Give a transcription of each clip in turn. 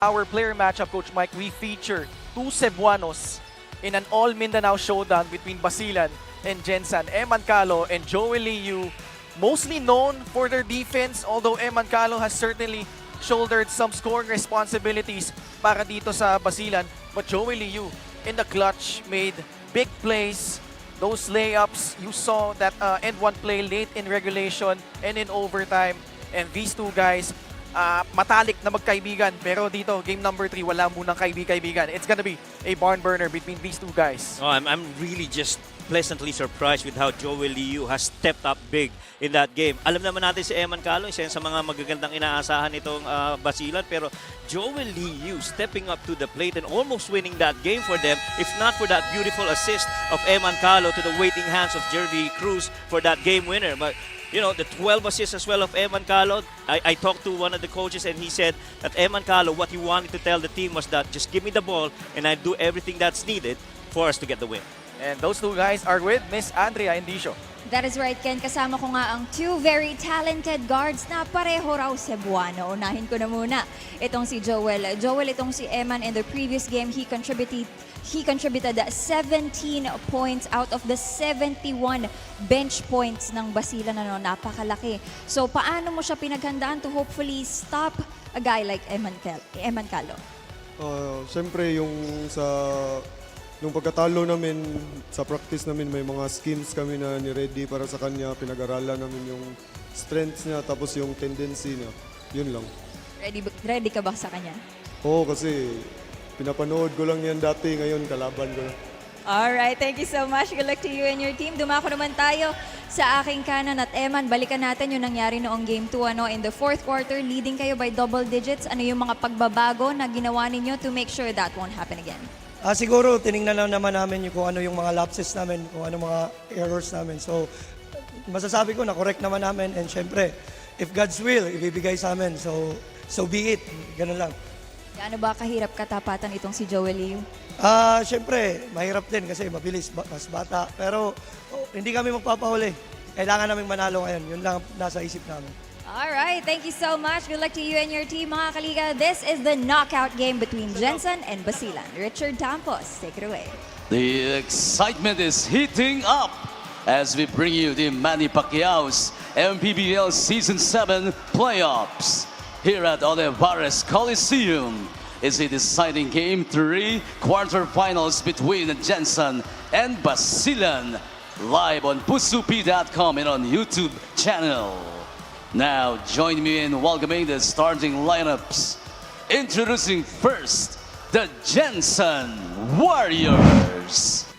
our player matchup, Coach Mike, we feature two Cebuanos in an all-Mindanao showdown between Basilan and Gensan. Eman Calo and Joel Liu, mostly known for their defense, although Eman Calo has certainly shouldered some scoring responsibilities para dito sa Basilan. But Joel Liu in the clutch made big plays. Those layups, you saw that end one play late in regulation and in overtime. And these two guys, matalik na magkaibigan. Pero dito, game number 3, wala munang kaibigan. It's gonna be a barn burner between these two guys. Oh, I'm really just pleasantly surprised with how Joel Liu has stepped up big in that game. Alam naman natin si Eman Calo, isa sa mga magagandang inaasahan nitong Basilan. Pero Joel Liu stepping up to the plate and almost winning that game for them, if not for that beautiful assist of Eman Calo to the waiting hands of Jervy Cruz for that game winner. But you know, the 12 assists as well of Eman Calo. I talked to one of the coaches and he said that Eman Calo, what he wanted to tell the team was that just give me the ball and I'll do everything that's needed for us to get the win. And those two guys are with Miss Andrea Indicio. That is right, Ken. Kasama ko nga ang two very talented guards na pareho raw Cebuano. Unahin ko na muna itong si Joel. Joel, itong si Eman in the previous game, he contributed 17 points out of the 71 bench points ng Basilan. Napakalaki. So, paano mo siya pinaghandaan to hopefully stop a guy like Eman Calo? Siyempre, nung pagkatalo namin sa practice namin, may mga schemes kami na ni-ready para sa kanya. Pinag-aralan namin yung strengths niya, tapos yung tendency niya. Yun lang. Ready ka ba sa kanya? Oo, kasi pinapanood ko lang yan dati, ngayon kalaban ko na. Alright, thank you so much. Good luck to you and your team. Dumako naman tayo sa aking kanan at Eman. Balikan natin yung nangyari noong Game 2. In the fourth quarter, leading kayo by double digits. Ano yung mga pagbabago na ginawa ninyo to make sure that won't happen again? Siguro, tinignan lang naman namin kung ano yung mga lapses namin, kung ano mga errors namin. So, masasabi ko na correct naman namin. And syempre, if God's will, ibibigay sa amin. So be it. Ganun lang. Gaano ba kahirap katapatan itong si Joel Liu? Syempre, mahirap din kasi mabilis, mas bata. Pero hindi kami magpapahuli. Kailangan namin manalo ngayon. Yun lang nasa isip namin. Alright, thank you so much. Good luck to you and your team, mga kaliga. This is the knockout game between Jensen and Basilan. Richard Tampos, take it away. The excitement is heating up as we bring you the Manny Pacquiao's MPBL Season 7 playoffs. Here at Olivares Coliseum is a deciding Game 3 quarterfinals between Gensan and Basilan, live on pusup.com and on YouTube channel. Now, join me in welcoming the starting lineups. Introducing first, the Gensan Warriors.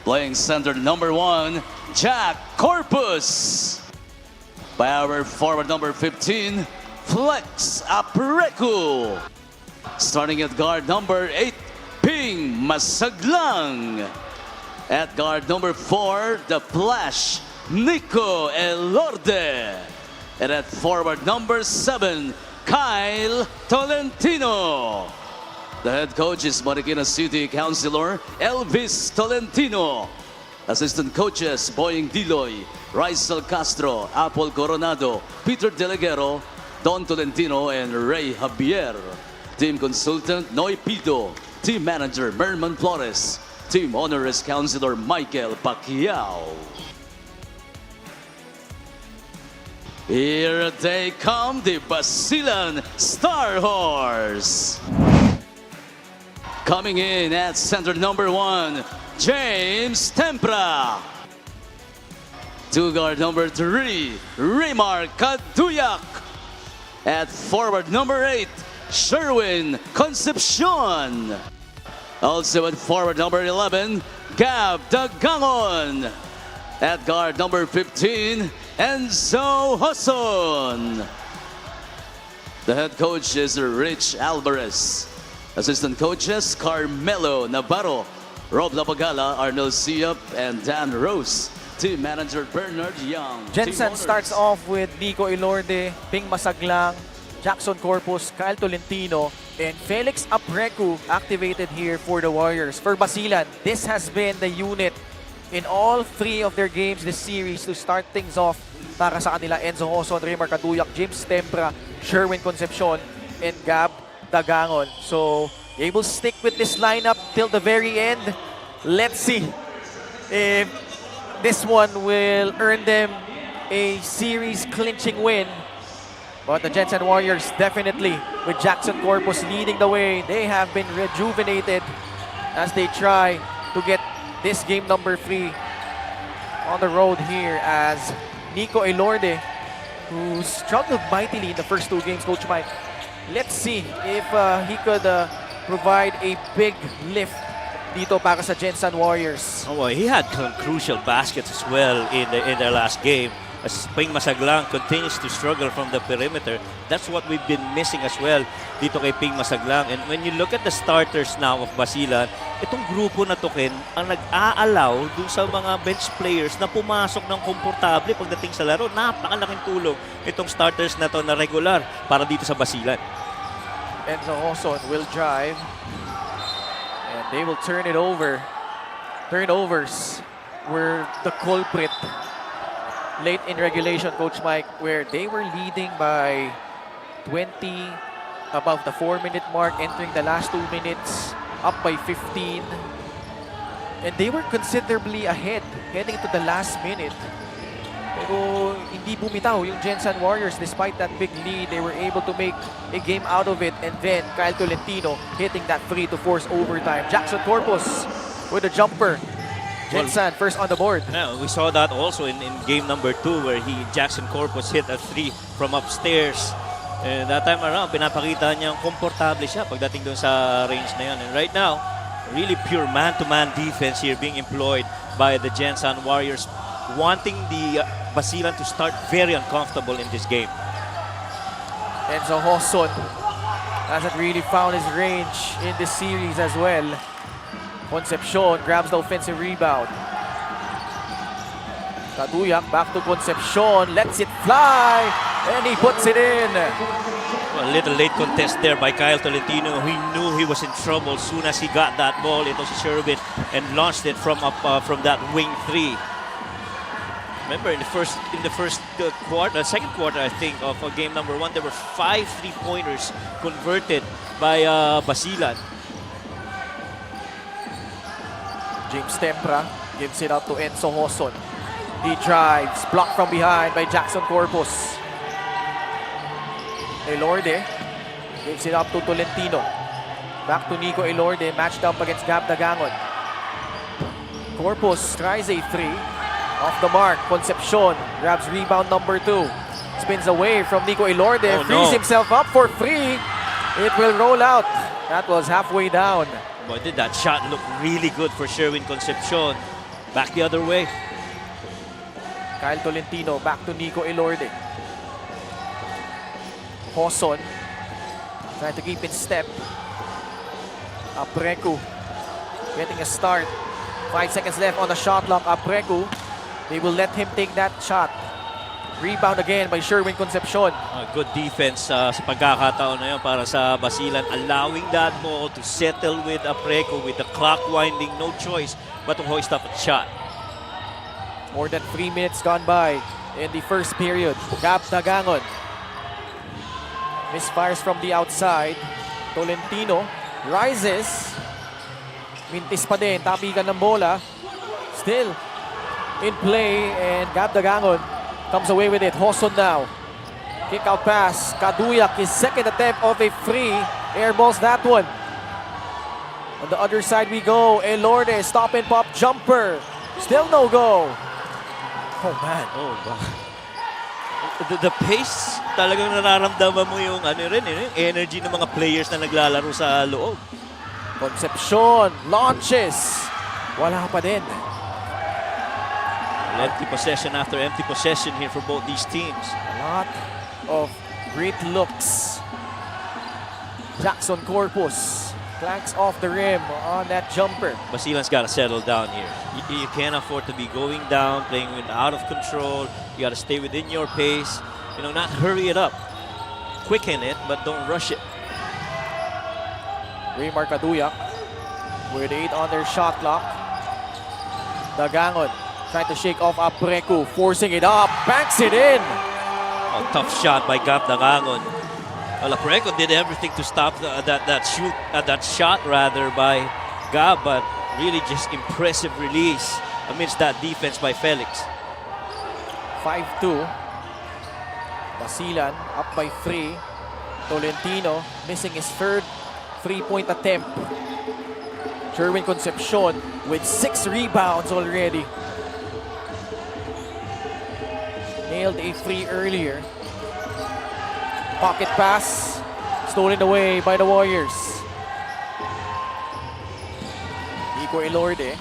Playing center number 1, Jack Corpus. By our forward number 15, Flex Apreku. Starting at guard number 8, Ping Masaglang. At guard number 4, the Flash, Nico Elorde. And at forward number 7, Kyle Tolentino. The head coach is Marikina City Councilor Elvis Tolentino. Assistant coaches Boying Diloy, Rizal Castro, Apple Coronado, Peter Deleguero, Don Tolentino, and Ray Javier. Team consultant Noy Pido. Team manager Merman Flores. Team honoris councilor Michael Pacquiao. Here they come, the Basilan Star Horse. Coming in at center number 1, James Tempra. To guard number 3, Remar Kaduyak. At forward number 8, Sherwin Concepcion. Also at forward number 11, Gab Dagangon. At guard number 15, Enzo Hoson. The head coach is Rich Alvarez. Assistant coaches Carmelo Navarro, Rob Lapagala, Arnold Siop, and Dan Rose. Team manager Bernard Young. Jensen starts off with Nico Elorde, Ping Masaglang, Jackson Corpus, Kyle Tolentino, and Felix Apreku activated here for the Warriors. For Basilan, this has been the unit in all 3 of their games this series to start things off para sa kanila. Enzo Hoson, Remar Kaduyak, James Tempra, Sherwin Concepcion. and Gab Dagangon. So they will stick with this lineup till the very end. Let's see if this one will earn them a series clinching win. But the Gensan Warriors definitely, with Jackson Corpus leading the way, they have been rejuvenated as they try to get this game number 3 on the road here as Nico Elorde, who struggled mightily in the first 2 games, Coach Mike. Let's see if he could provide a big lift dito para sa Gensan Warriors. Oh, he had crucial baskets as well in their last game. As Ping Masaglang continues to struggle from the perimeter, that's what we've been missing as well dito kay Ping Masaglang. And when you look at the starters now of Basilan, itong grupo na to, Ken, ang nag-aalaw dun sa mga bench players na pumasok ng komportable pagdating sa laro. Napakalaking tulong itong starters na to na regular para dito sa Basilan. Enzo Hoson will drive and they will turn it over. Turnovers were the culprit late in regulation, Coach Mike, where they were leading by 20 above the 4-minute mark, entering the last 2 minutes, up by 15. And they were considerably ahead heading into the last minute. Pero hindi bumitaw yung Gensan Warriors despite that big lead. They were able to make a game out of it. And then Kyle Tolentino hitting that free to force overtime. Jackson Corpus with a jumper. Gensan first on the board. Yeah, we saw that also in game number 2 where Jackson Corpus hit a 3 from upstairs. And that time around, pinapakita niyang komportable siya pagdating doon sa range na yun. And right now, really pure man-to-man defense here being employed by the Gensan Warriors, wanting the Basilan to start very uncomfortable in this game. Enzo Hoson hasn't really found his range in this series as well. Concepcion grabs the offensive rebound. Kaduyak back to Concepcion, lets it fly, and he puts it in. A little late contest there by Kyle Tolentino. He knew he was in trouble soon as he got that ball. It was Sherwin and launched it from that wing 3. Remember in the first quarter, second quarter, I think, of game number 1, there were 5 3-pointers converted by Basilan. James Tempra gives it up to Enzo Hoson. He drives, blocked from behind by Jackson Corpus. Elorde gives it up to Tolentino. Back to Nico Elorde, matched up against Gab Dagangon. Corpus tries a 3. Off the mark, Concepcion grabs rebound number 2. Spins away from Nico Elorde, frees himself up for 3. It will roll out. That was halfway down. Boy, did that shot look really good for Sherwin Concepcion. Back the other way. Kyle Tolentino back to Nico Elorde. Hoson trying to keep in step. Apreku getting a start. 5 seconds left on the shot clock. Apreku, they will let him take that shot. Rebound again by Sherwin Concepcion. Good defense sa pagkakataon na yun para sa Basilan, allowing that ball to settle with Apreco with the clock winding, no choice but to hoist up a shot. More than 3 minutes gone by in the first period. Gab Dagangon misfires from the outside. Tolentino rises. Mintis pa din, tapikan ng bola. Still in play, and Gab Dagangon comes away with it. Hoson now. Kick out pass. Kaduyak, his second attempt of a free. Airballs that one. On the other side we go. Elorde, stop and pop jumper. Still no go. Oh man. Oh, the pace, talagang nararamdaman mo yung yung energy ng mga players na naglalaro sa loob. Concepcion launches. Wala pa din. Empty possession after empty possession here for both these teams. A lot of great looks. Jackson Corpus clanks off the rim on that jumper. Basilan's got to settle down here. You can't afford to be going down, playing with out of control. You got to stay within your pace. Not hurry it up. Quicken it, but don't rush it. Raymar Kaduyak with 8 on their shot clock. Dagangon trying to shake off Apreku, forcing it up, banks it in. Tough shot by Gab Dagangon. Well, Apreco did everything to stop that shot rather by Gab, but really just impressive release amidst that defense by Felix. 5-2. Basilan up by 3. Tolentino missing his third 3-point attempt. Sherwin Concepcion with 6 rebounds already. Nailed a 3 earlier. Pocket pass, stolen away by the Warriors. Nico Elorde.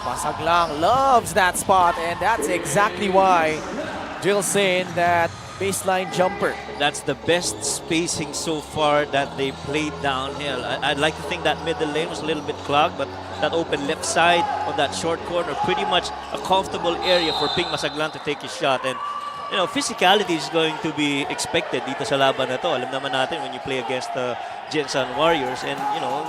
Masaglang loves that spot, and that's exactly why Gensan that baseline jumper. That's the best spacing so far that they played downhill. I'd like to think that middle lane was a little bit clogged, but that open left side on that short corner, pretty much a comfortable area for Ping Masaglang to take his shot. And you know, physicality is going to be expected dito sa laban na to. Alam naman natin when you play against the Gensan Warriors, and you know,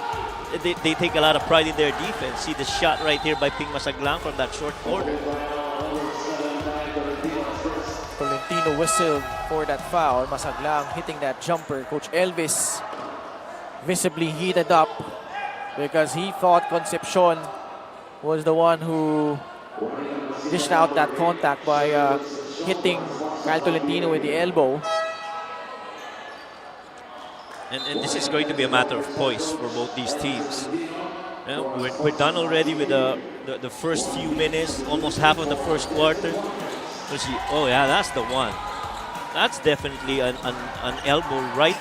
they take a lot of pride in their defense. See the shot right here by Ping Masaglang from that short corner. Tolentino whistled for that foul. Masaglang hitting that jumper. Coach Elvis visibly heated up because he thought Concepcion was the one who dished out that contact by hitting Kyle Tolentino with the elbow. And this is going to be a matter of poise for both these teams. You know, we're done already with the first few minutes, almost half of the first quarter. We'll see. Oh yeah, that's the one. That's definitely an elbow right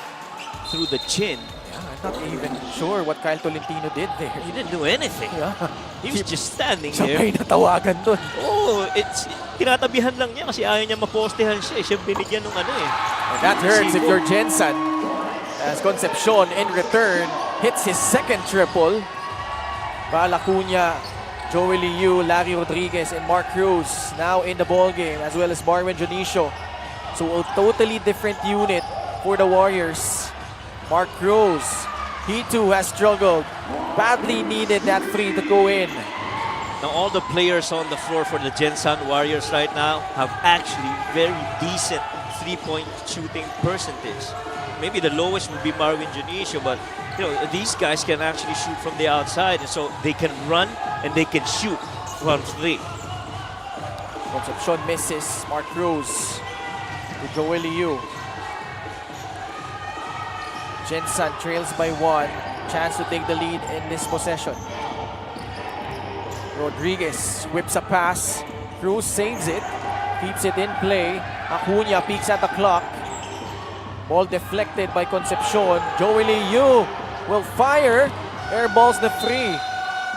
through the chin. Yeah, I'm not even sure what Kyle Tolentino did there. He didn't do anything. Yeah. He was just standing Siya there. pa'y natawagan dun. Oh, tinatabihan lang niya kasi ayaw niya mapostehan siya. Siya binigyan ng ano eh. And that hurts if you're Gensan. As Concepcion in return hits his second triple. Val Acuña, Joey Liu, Larry Rodriguez, and Mark Cruz now in the ball game, as well as Marvin Jonicio. So a totally different unit for the Warriors. Mark Cruz, he too has struggled. Badly needed that free to go in. Now all the players on the floor for the Gensan Warriors right now have actually very decent three-point shooting percentage. Maybe the lowest would be Marvin Jonicio, but you know, these guys can actually shoot from the outside, and so they can run and they can shoot from 3. Concepcion misses. Mark Cruz to Joey Liu. Gensan trails by 1. Chance to take the lead in this possession. Rodriguez whips a pass. Cruz saves it. Keeps it in play. Acuña peeks at the clock. Ball deflected by Concepcion. Joey Liu will fire. Airballs the 3.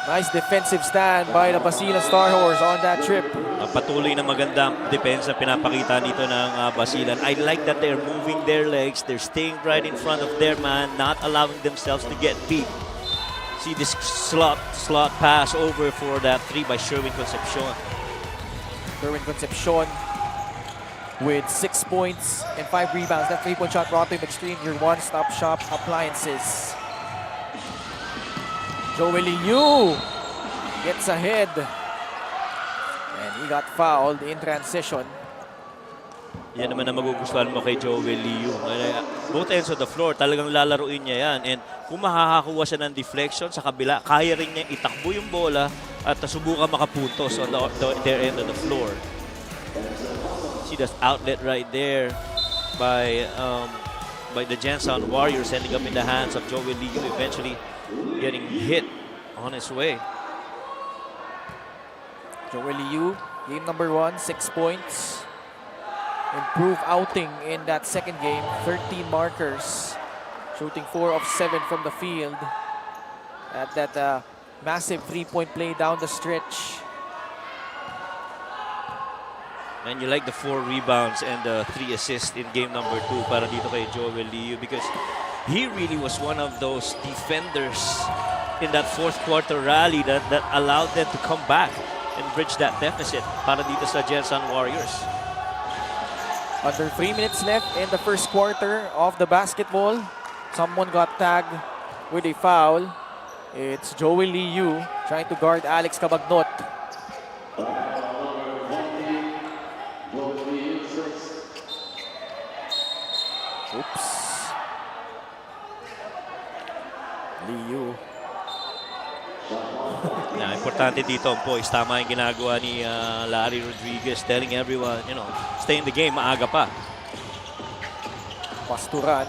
Nice defensive stand by the Basilan Star Horse on that trip. Patuloy na magandang depensa pinapakita dito ng Basilan. I like that they're moving their legs. They're staying right in front of their man, not allowing themselves to get beat. See this slot pass over for that 3 by Sherwin Concepcion. Sherwin Concepcion with 6 points and 5 rebounds. That 3-point shot brought to him extreme. Your one-stop shop appliances. Joey Liu gets ahead. And he got fouled in transition. Yan naman ang magugustuhan mo kay Joey Liu. Both ends of the floor, talagang lalaruin niya yan. And kung makakakuha siya ng deflection sa kabila, kaya rin niya itakbo yung bola at subukan makapuntos on their end of the floor. See that outlet right there by the Gensan Warriors, ending up in the hands of Joey Liu, eventually getting hit on his way. Joey Liu, game number 1, 6 points. Improved outing in that second game, 13 markers. Shooting 4 of 7 from the field. At that massive 3-point play down the stretch. And you like the 4 rebounds and the 3 assists in game number 2 para dito kay Joey Liu, because he really was one of those defenders in that fourth quarter rally that allowed them to come back and bridge that deficit para dito sa Gensan Warriors. Under 3 minutes left in the first quarter of the basketball. Someone got tagged with a foul. It's Joey Liu trying to guard Alex Cabagnot. Liu. Na importante dito ang poise. Tama yung ginagawa ni Larry Rodriguez, telling everyone, you know, stay in the game, maaga pa. Pasturan.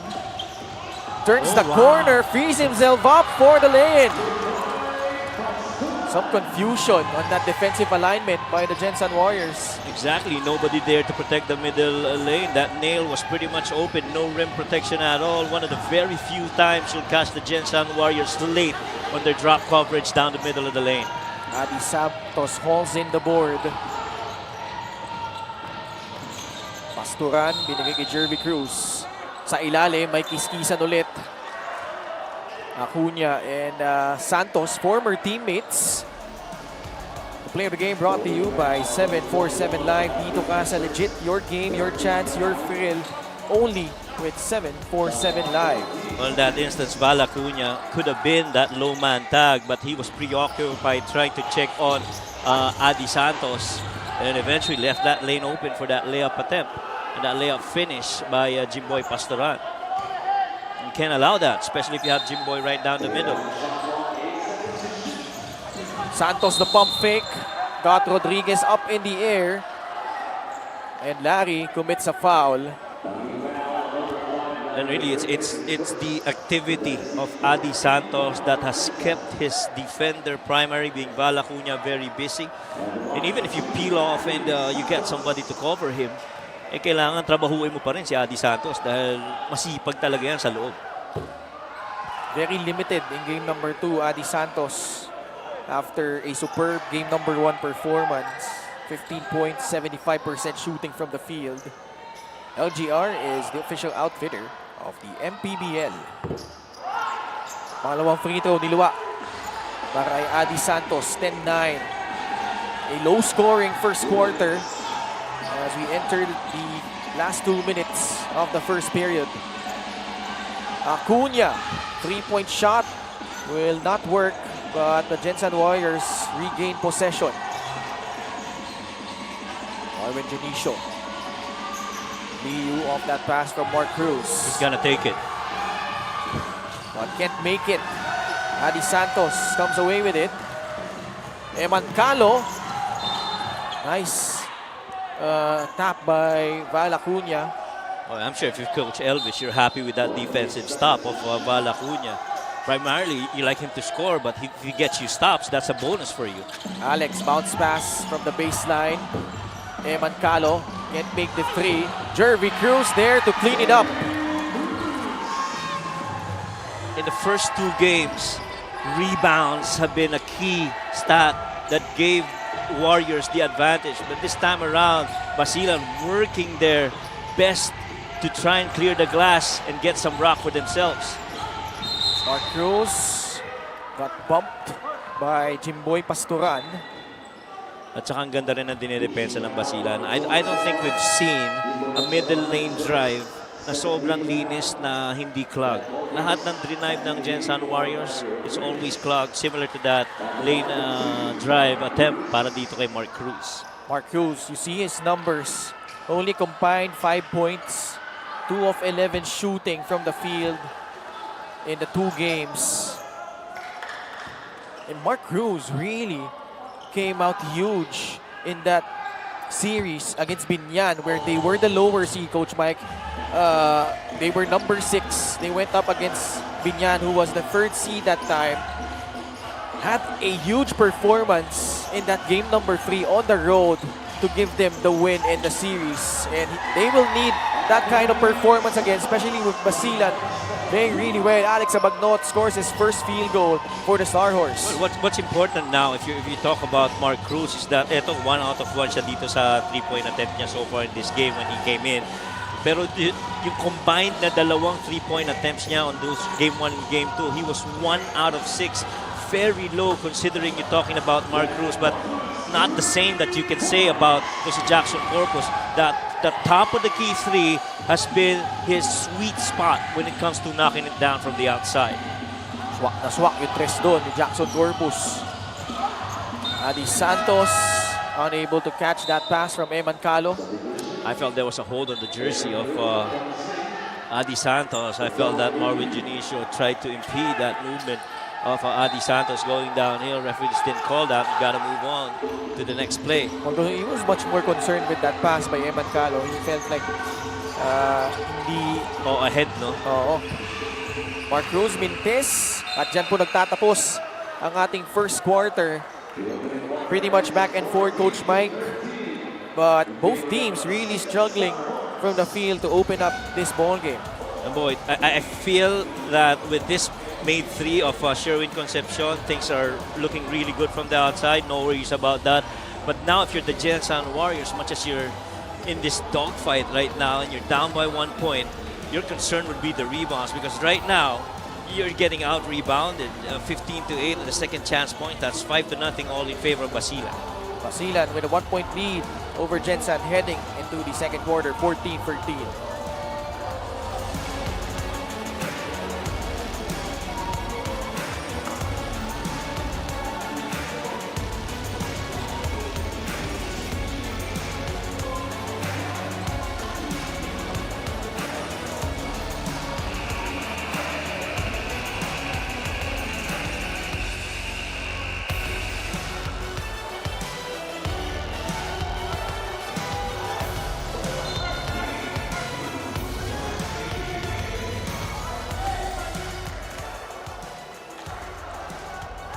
Turns the wow. corner, frees himself up for the lane. Some confusion on that defensive alignment by the Gensan Warriors. Exactly, nobody there to protect the middle lane. That nail was pretty much open, no rim protection at all. One of the very few times you'll catch the Gensan Warriors late on their drop coverage down the middle of the lane. Adi Santos hauls in the board. Pasturan, binigay kay Jervy Cruz. Sa ilalim, may kiskisan ulit. Acuna and Santos, former teammates. The play of the game brought to you by 747 Live. Dito ka sa legit, your game, your chance, your thrill. Only with 747 Live. Well, in that instance, Val Acuna could have been that low man tag, but he was preoccupied trying to check on Adi Santos, and eventually left that lane open for that layup attempt and that layup finish by Jimboy Pastoran. You can't allow that, especially if you have Jimboy right down the middle. Santos the pump fake. Got Rodriguez up in the air. And Larry commits a foul. And really, it's the activity of Adi Santos that has kept his defender primary, being Val Acuna, very busy. And even if you peel off and you get somebody to cover him, eh kailangan trabahuin mo pa rin si Adi Santos dahil masipag talaga yan sa loob. Very limited in game number 2, Adi Santos. After a superb game number 1 performance. 15 points, 75% shooting from the field. LGR is the official outfitter of the MPBL. Pangalawang free throw niluwa para kay Adi Santos, 10-9. A low-scoring first quarter as we entered the last 2 minutes of the first period. Acuna, three-point shot will not work, but the Gensan Warriors regain possession. Marvin Janicio. Liu off that pass from Mark Cruz. He's gonna take it. But can't make it. Adi Santos comes away with it. Emancalo. Nice tap by Val Acuna. Oh, I'm sure if you're Coach Elvis, you're happy with that defensive stop of Val Acuna. Primarily, you like him to score, but if he gets you stops, that's a bonus for you. Alex bounce pass from the baseline. Emancalo can't make the three. Jervy Cruz there to clean it up. In the first 2 games, rebounds have been a key stat that gave Warriors the advantage. But this time around, Basilan working their best to try and clear the glass and get some rock for themselves. Mark Cruz got bumped by Jimboy Pastoran. At saka ang ganda rin ang dinidepensa ng Basilan. I don't think we've seen a middle lane drive na sobrang linis na hindi clog. Lahat ng drive ng Gensan Warriors is always clogged, similar to that lane drive attempt para dito kay Mark Cruz. Mark Cruz, you see his numbers. Only combined 5 points. 2 of 11 shooting from the field in the 2 games. And Mark Cruz really came out huge in that series against Binyan, where they were the lower seed, Coach Mike. They were number 6. They went up against Binyan, who was the 3rd seed that time. Had a huge performance in that game number 3 on the road to give them the win in the series. And they will need that kind of performance again, especially with Basilan playing really well. Alex Abagnot scores his first field goal for the Star Horse. Well, what's important now, if you talk about Mark Cruz, is that eto 1 out of 1 siya dito sa 3-point attempt niya so far in this game when he came in. Pero yung combined na dalawang 3-point attempts niya on those game 1 and game 2, he was 1 out of 6. Very low considering you're talking about Mark Cruz, but not the same that you can say about si Jackson Corpus. That the top of the key 3 has been his sweet spot when it comes to knocking it down from the outside. Swak na swak yung tres doon ni Jackson Corpus. Adi Santos unable to catch that pass from Emancalo. I felt there was a hold on the jersey of Adi Santos. I felt that Marvin Junicio tried to impede that movement of Adi Santos going downhill. Referee just didn't call that. You gotta move on to the next play. Although he was much more concerned with that pass by Eman Calo, he felt like hindi... Oh, ahead, no? Oo. Mark Cruz Mintes. At dyan po nagtatapos ang ating first quarter. Pretty much back and forth, Coach Mike. But both teams really struggling from the field to open up this ball game. And boy, I feel that with this made three of Sherwin Concepcion, things are looking really good from the outside. No worries about that. But now if you're the Gensan Warriors, much as you're in this dogfight right now and you're down by 1 point, your concern would be the rebounds, because right now you're getting out rebounded 15-8 in the second chance point. That's 5-0 all in favor of Basilan. Basilan with a 1-point lead over Gensan heading into the second quarter, 14-13.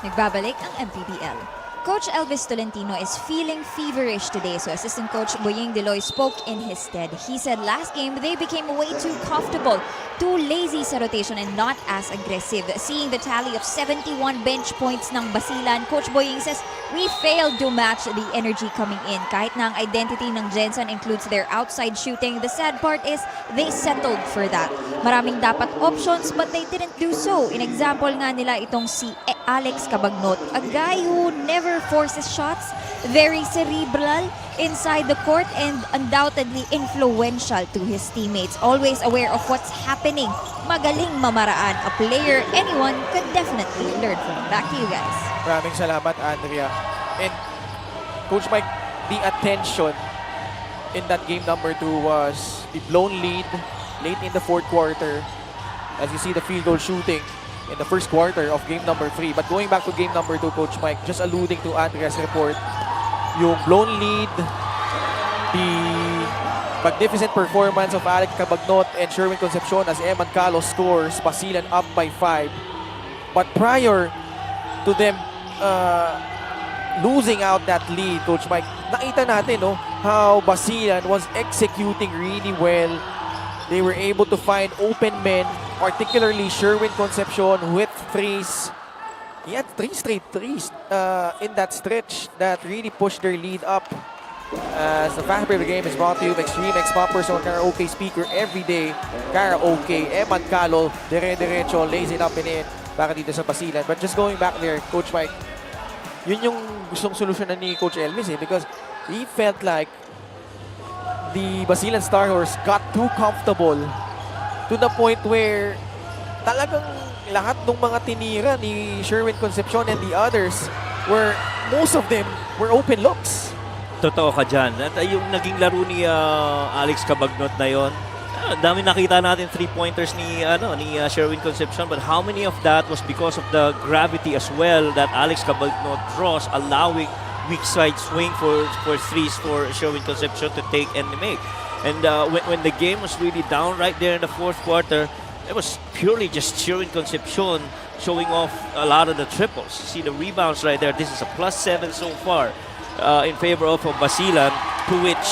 Nagbabalik ang MPBL. Coach Elvis Tolentino is feeling feverish today, so Assistant Coach Boying Deloy spoke in his stead. He said last game they became way too comfortable, too lazy sa rotation and not as aggressive. Seeing the tally of 71 bench points ng Basilan, Coach Boying says, we failed to match the energy coming in. Kahit na ang identity ng Jensen includes their outside shooting, the sad part is they settled for that. Maraming dapat options but they didn't do so. In example nga nila itong si Alex Cabagnot, a guy who never forces shots, very cerebral inside the court and undoubtedly influential to his teammates. Always aware of what's happening. Magaling mamaraan. A player anyone could definitely learn from. Back to you guys. Maraming salamat, Andrea. And Coach Mike, the attention in that game number 2 was the blown lead late in the fourth quarter. As you see the field goal shooting in the first quarter of game number 3. But going back to game number 2, Coach Mike, just alluding to Andrea's report, yung blown lead, the magnificent performance of Alex Cabagnot and Sherwin Concepcion as Eman Calo scores, Basilan up by 5. But prior to them losing out that lead, Coach Mike, nakita natin how Basilan was executing really well. They were able to find open men, particularly Sherwin Concepcion with threes. He had 3 straight threes in that stretch that really pushed their lead up. As the fact of the game is brought to you by Extreme X Poppers on karaoke speaker every day. Karaoke, Eman Calo, dire-diretso, lays it up and in para dito sa Basilan. But just going back there, Coach Mike, yun yung gustong solusyonan ni Coach Elvis because he felt like the Basilan Star Horse got too comfortable to the point where talagang lahat ng mga tinira ni Sherwin Concepcion and the others were, most of them were open looks. Totoo ka dyan. At yung naging laro ni Alex Cabagnot na yon, dami nakita natin 3-pointers ni Sherwin Concepcion, but how many of that was because of the gravity as well that Alex Cabagnot draws, allowing weak side swing for threes for Sherwin Concepcion to take and make. And when the game was really down right there in the fourth quarter, it was purely just Sherwin Concepcion showing off a lot of the triples. See the rebounds right there. This is a +7 so far in favor of Basilan, to which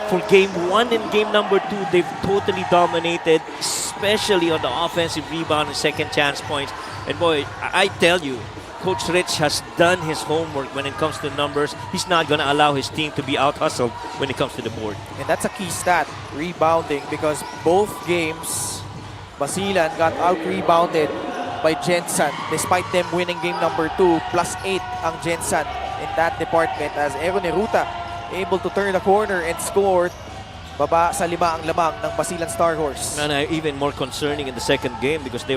for game 1 and game number 2, they've totally dominated, especially on the offensive rebound and second chance points. And boy, I tell you, Coach Rich has done his homework when it comes to numbers. He's not going to allow his team to be out-hustled when it comes to the board. And that's a key stat, rebounding, because both games, Basilan got out-rebounded by Jensen, despite them winning game number 2, +8 ang Jensen in that department, as Aaron Neruta able to turn the corner and score. Baba sa 5 ang lamang ng Basilan Star Horse. And even more concerning in the second game because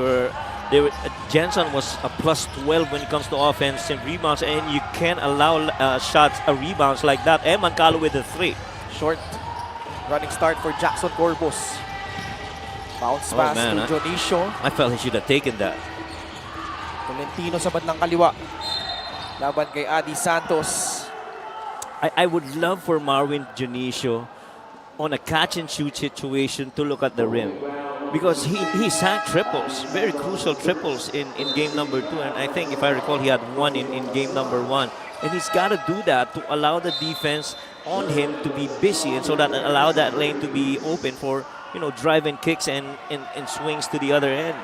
Gensan was a +12 when it comes to offense and rebounds, and you can't allow shots, rebounds like that. Eman Calo with a 3. Short running start for Jackson Corbus. Bounce Oh, pass man, to Dionisio. I felt he should have taken that. Tolentino sa bandang kaliwa. Laban kay Adi Santos. I would love for Marvin Dionisio on a catch and shoot situation to look at the rim. Because he sank triples, very crucial triples in game number 2. And I think if I recall, he had one in game number 1. And he's got to do that to allow the defense on him to be busy and so that allow that lane to be open for, you know, drive-in kicks and swings to the other end.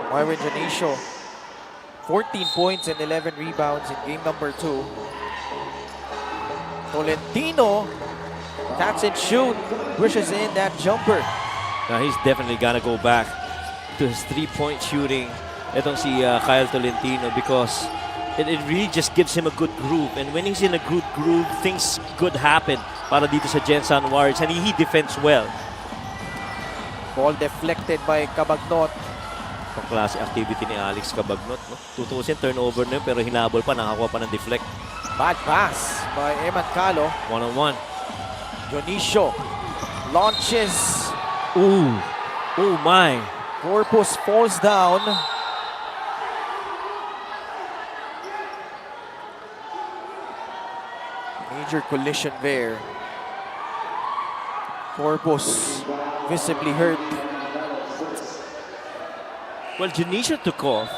Marvin Dionisio, 14 points and 11 rebounds in game number 2. Tolentino, catch and shoot, pushes in that jumper. Now he's definitely gonna go back to his three-point shooting. Itong si Kyle Tolentino because it really just gives him a good groove. And when he's in a good groove, things good happen para dito sa Gensan Warriors. And he defends well. Ball deflected by Cabagnot. Pang-klase activity ni Alex Cabagnot. No? Tutusin, turnover na yun, pero hinabol pa, nakakuha pa ng deflect. Bad pass by Eman Calo. One-on-one. Dionisio launches. Ooh. Oh my. Corpus falls down. Major collision there. Corpus visibly hurt. Well, Dionisio took off,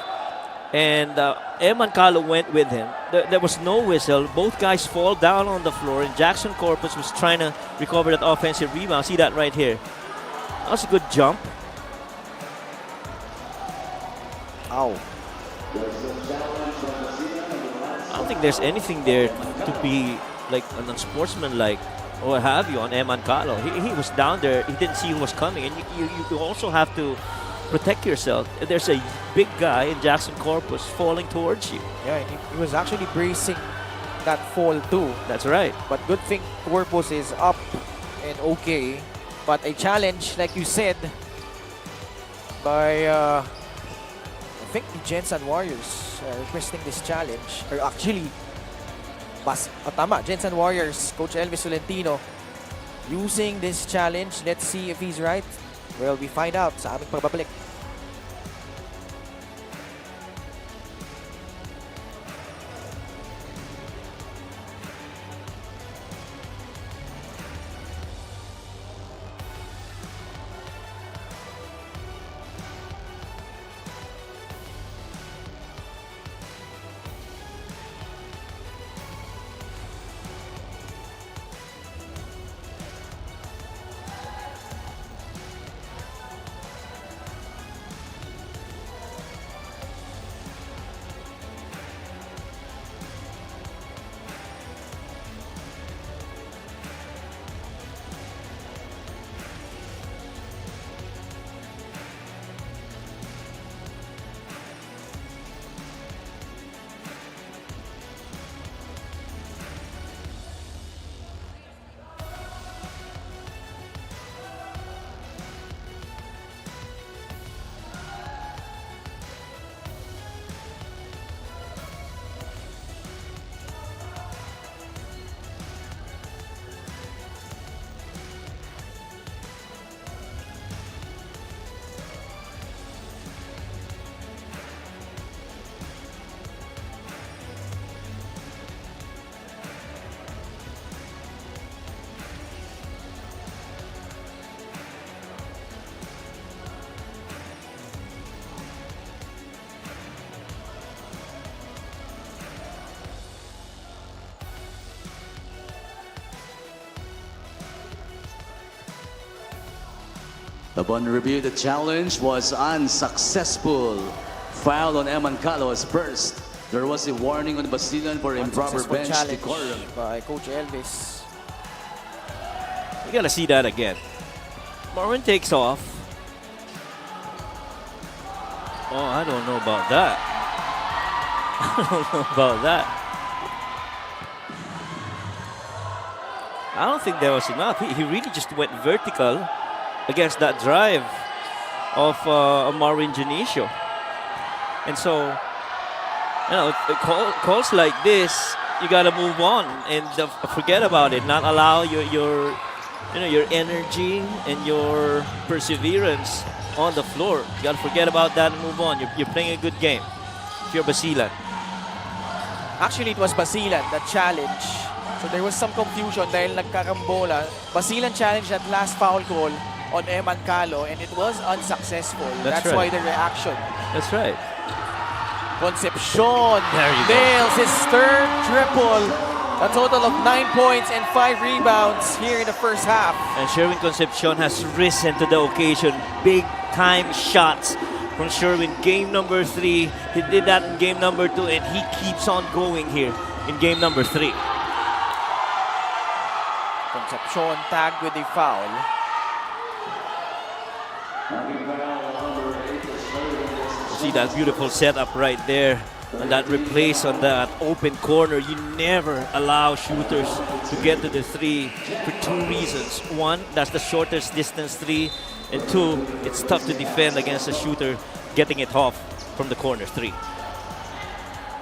and Eman Calo went with him. There was no whistle. Both guys fall down on the floor, and Jackson Corpus was trying to recover that offensive rebound. See that right here. That was a good jump. Ow. I don't think there's anything there to be like unsportsmanlike or what have you on Eman Calo. He was down there. He didn't see who was coming, and you also have to protect yourself. There's a big guy in Jackson Corpus falling towards you. Yeah, he was actually bracing that fall too. That's right. But good thing Corpus is up and okay. But a challenge, like you said, by I think the Gensan Warriors requesting this challenge. Or actually, tama, Gensan Warriors, Coach Elvis Tolentino using this challenge. Let's see if he's right. Well, we find out sa aming pagbabalik. Upon review, the challenge was unsuccessful. Foul on Eman Calo's burst. There was a warning on Basilan for improper Unsuccessful bench challenge decorum. by Coach Elvis. You gotta see that again. Marvin takes off. Oh, I don't know about that. I don't know about that. I don't think there was enough. He really just went vertical against that drive of Marvin Dionisio. And so, you know, calls like this, you gotta move on and forget about it. Not allow your your energy and your perseverance on the floor. You gotta forget about that and move on. You're playing a good game. If you're Basilan. Actually, it was Basilan that challenge. So there was some confusion dahil nagkakambola. Basilan challenged that last foul call on Eman Calo and it was unsuccessful. That's That's right. why the reaction. That's right. Concepcion There you go. nails his third triple. A total of 9 points and 5 rebounds here in the first half. And Sherwin Concepcion has risen to the occasion. Big time shots from Sherwin. Game number 3. He did that in game number 2 and he keeps on going here in game number 3. Concepcion tagged with a foul. See that beautiful setup right there. And that replace on that open corner. You never allow shooters to get to the 3 for 2 reasons. 1, that's the shortest distance 3. And 2, it's tough to defend against a shooter getting it off from the corner 3.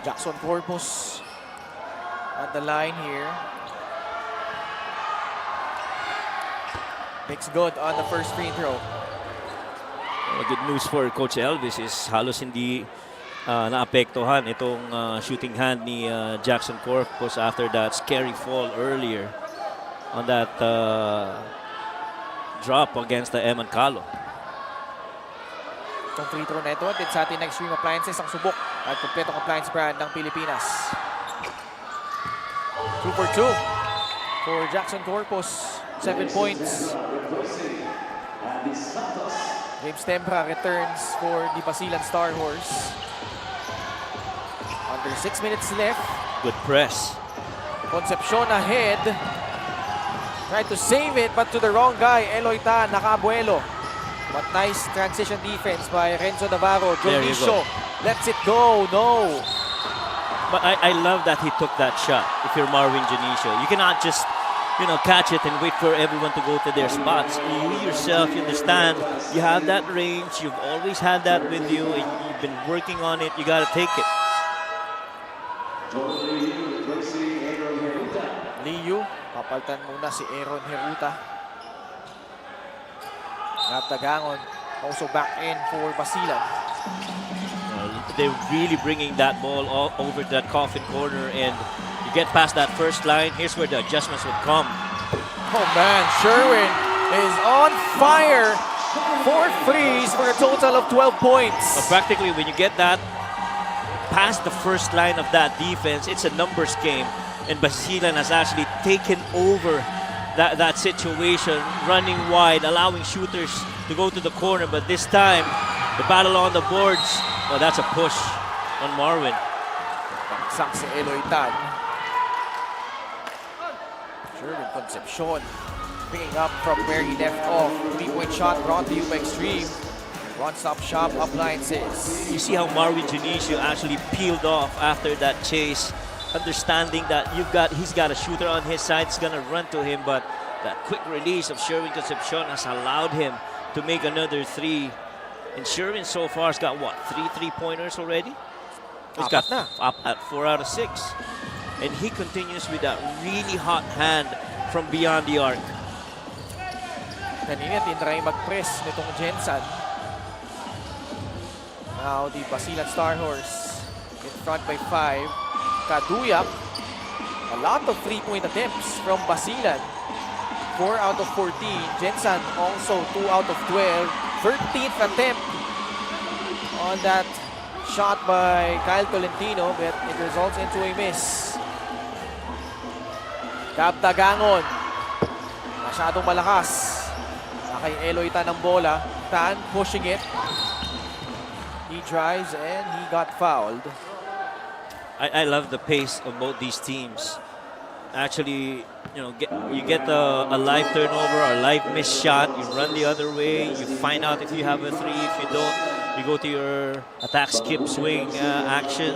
Jackson Corpus on the line here. Makes good on the first free throw. Good news for Coach Elvis is halos hindi naapektuhan itong shooting hand ni Jackson Corpus after that scary fall earlier on that drop against the Eman Calo. Itong free throw na ito, din sa atin ng Extreme Appliances ang subok at kompletong appliance brand ng Pilipinas. 2 for 2 for Jackson Corpus. 7 points. James Tempra returns for the Basilan Star Horse. Under 6 minutes left. Good press. Concepcion ahead. Tried to save it but to the wrong guy. Eloy Tan, nakabuelo. But nice transition defense by Renzo Navarro. There you Jonicio lets it go. No. But I love that he took that shot. If you're Marvin Jonicio, you cannot just catch it and wait for everyone to go to their spots. You yourself, you understand, you have that range. You've always had that with you, and you've been working on it. You got to take it. Liu, papaltan muna si Aaron Heruta. Natagangon, also back in for Basilan. They're really bringing that ball all over to that coffin corner, and you get past that first line. Here's where the adjustments would come. Oh man, Sherwin is on fire. 4 threes for a total of 12 points. But practically, when you get that past the first line of that defense, it's a numbers game. And Basilan has actually taken over that situation, running wide, allowing shooters to go to the corner. But this time, the battle on the boards, well, that's a push on Marvin. Baksak si Eloy Tan. Sherwin Concepcion picking up from where he left off. 3-point shot brought to you by Extreme. One-stop shop appliances. You see how Marvin Jonicio actually peeled off after that chase, understanding that he's got a shooter on his side. He's gonna run to him, but that quick release of Sherwin Concepcion has allowed him to make another 3. And Sherwin so far has got what, 3 3-pointers already? He's got up at 4 out of 6. And he continues with that really hot hand from beyond the arc. Kanina tinry mag-press nitong Gensan. Now the Basilan Star Horse in front by 5. Kaduyap. A lot of 3-point attempts from Basilan. 4 out of 14. Gensan also 2 out of 12. 13th attempt on that shot by Kyle Tolentino, but it results into a miss. Kaptagangon. Masyadong malakas. Kay Eloy Tan ang bola. Tan pushing it. He drives and he got fouled. I love the pace of both these teams. Actually, you get a live turnover or a live missed shot. You run the other way. You find out if you have a 3. If you don't, you go to your attack, skip, swing action.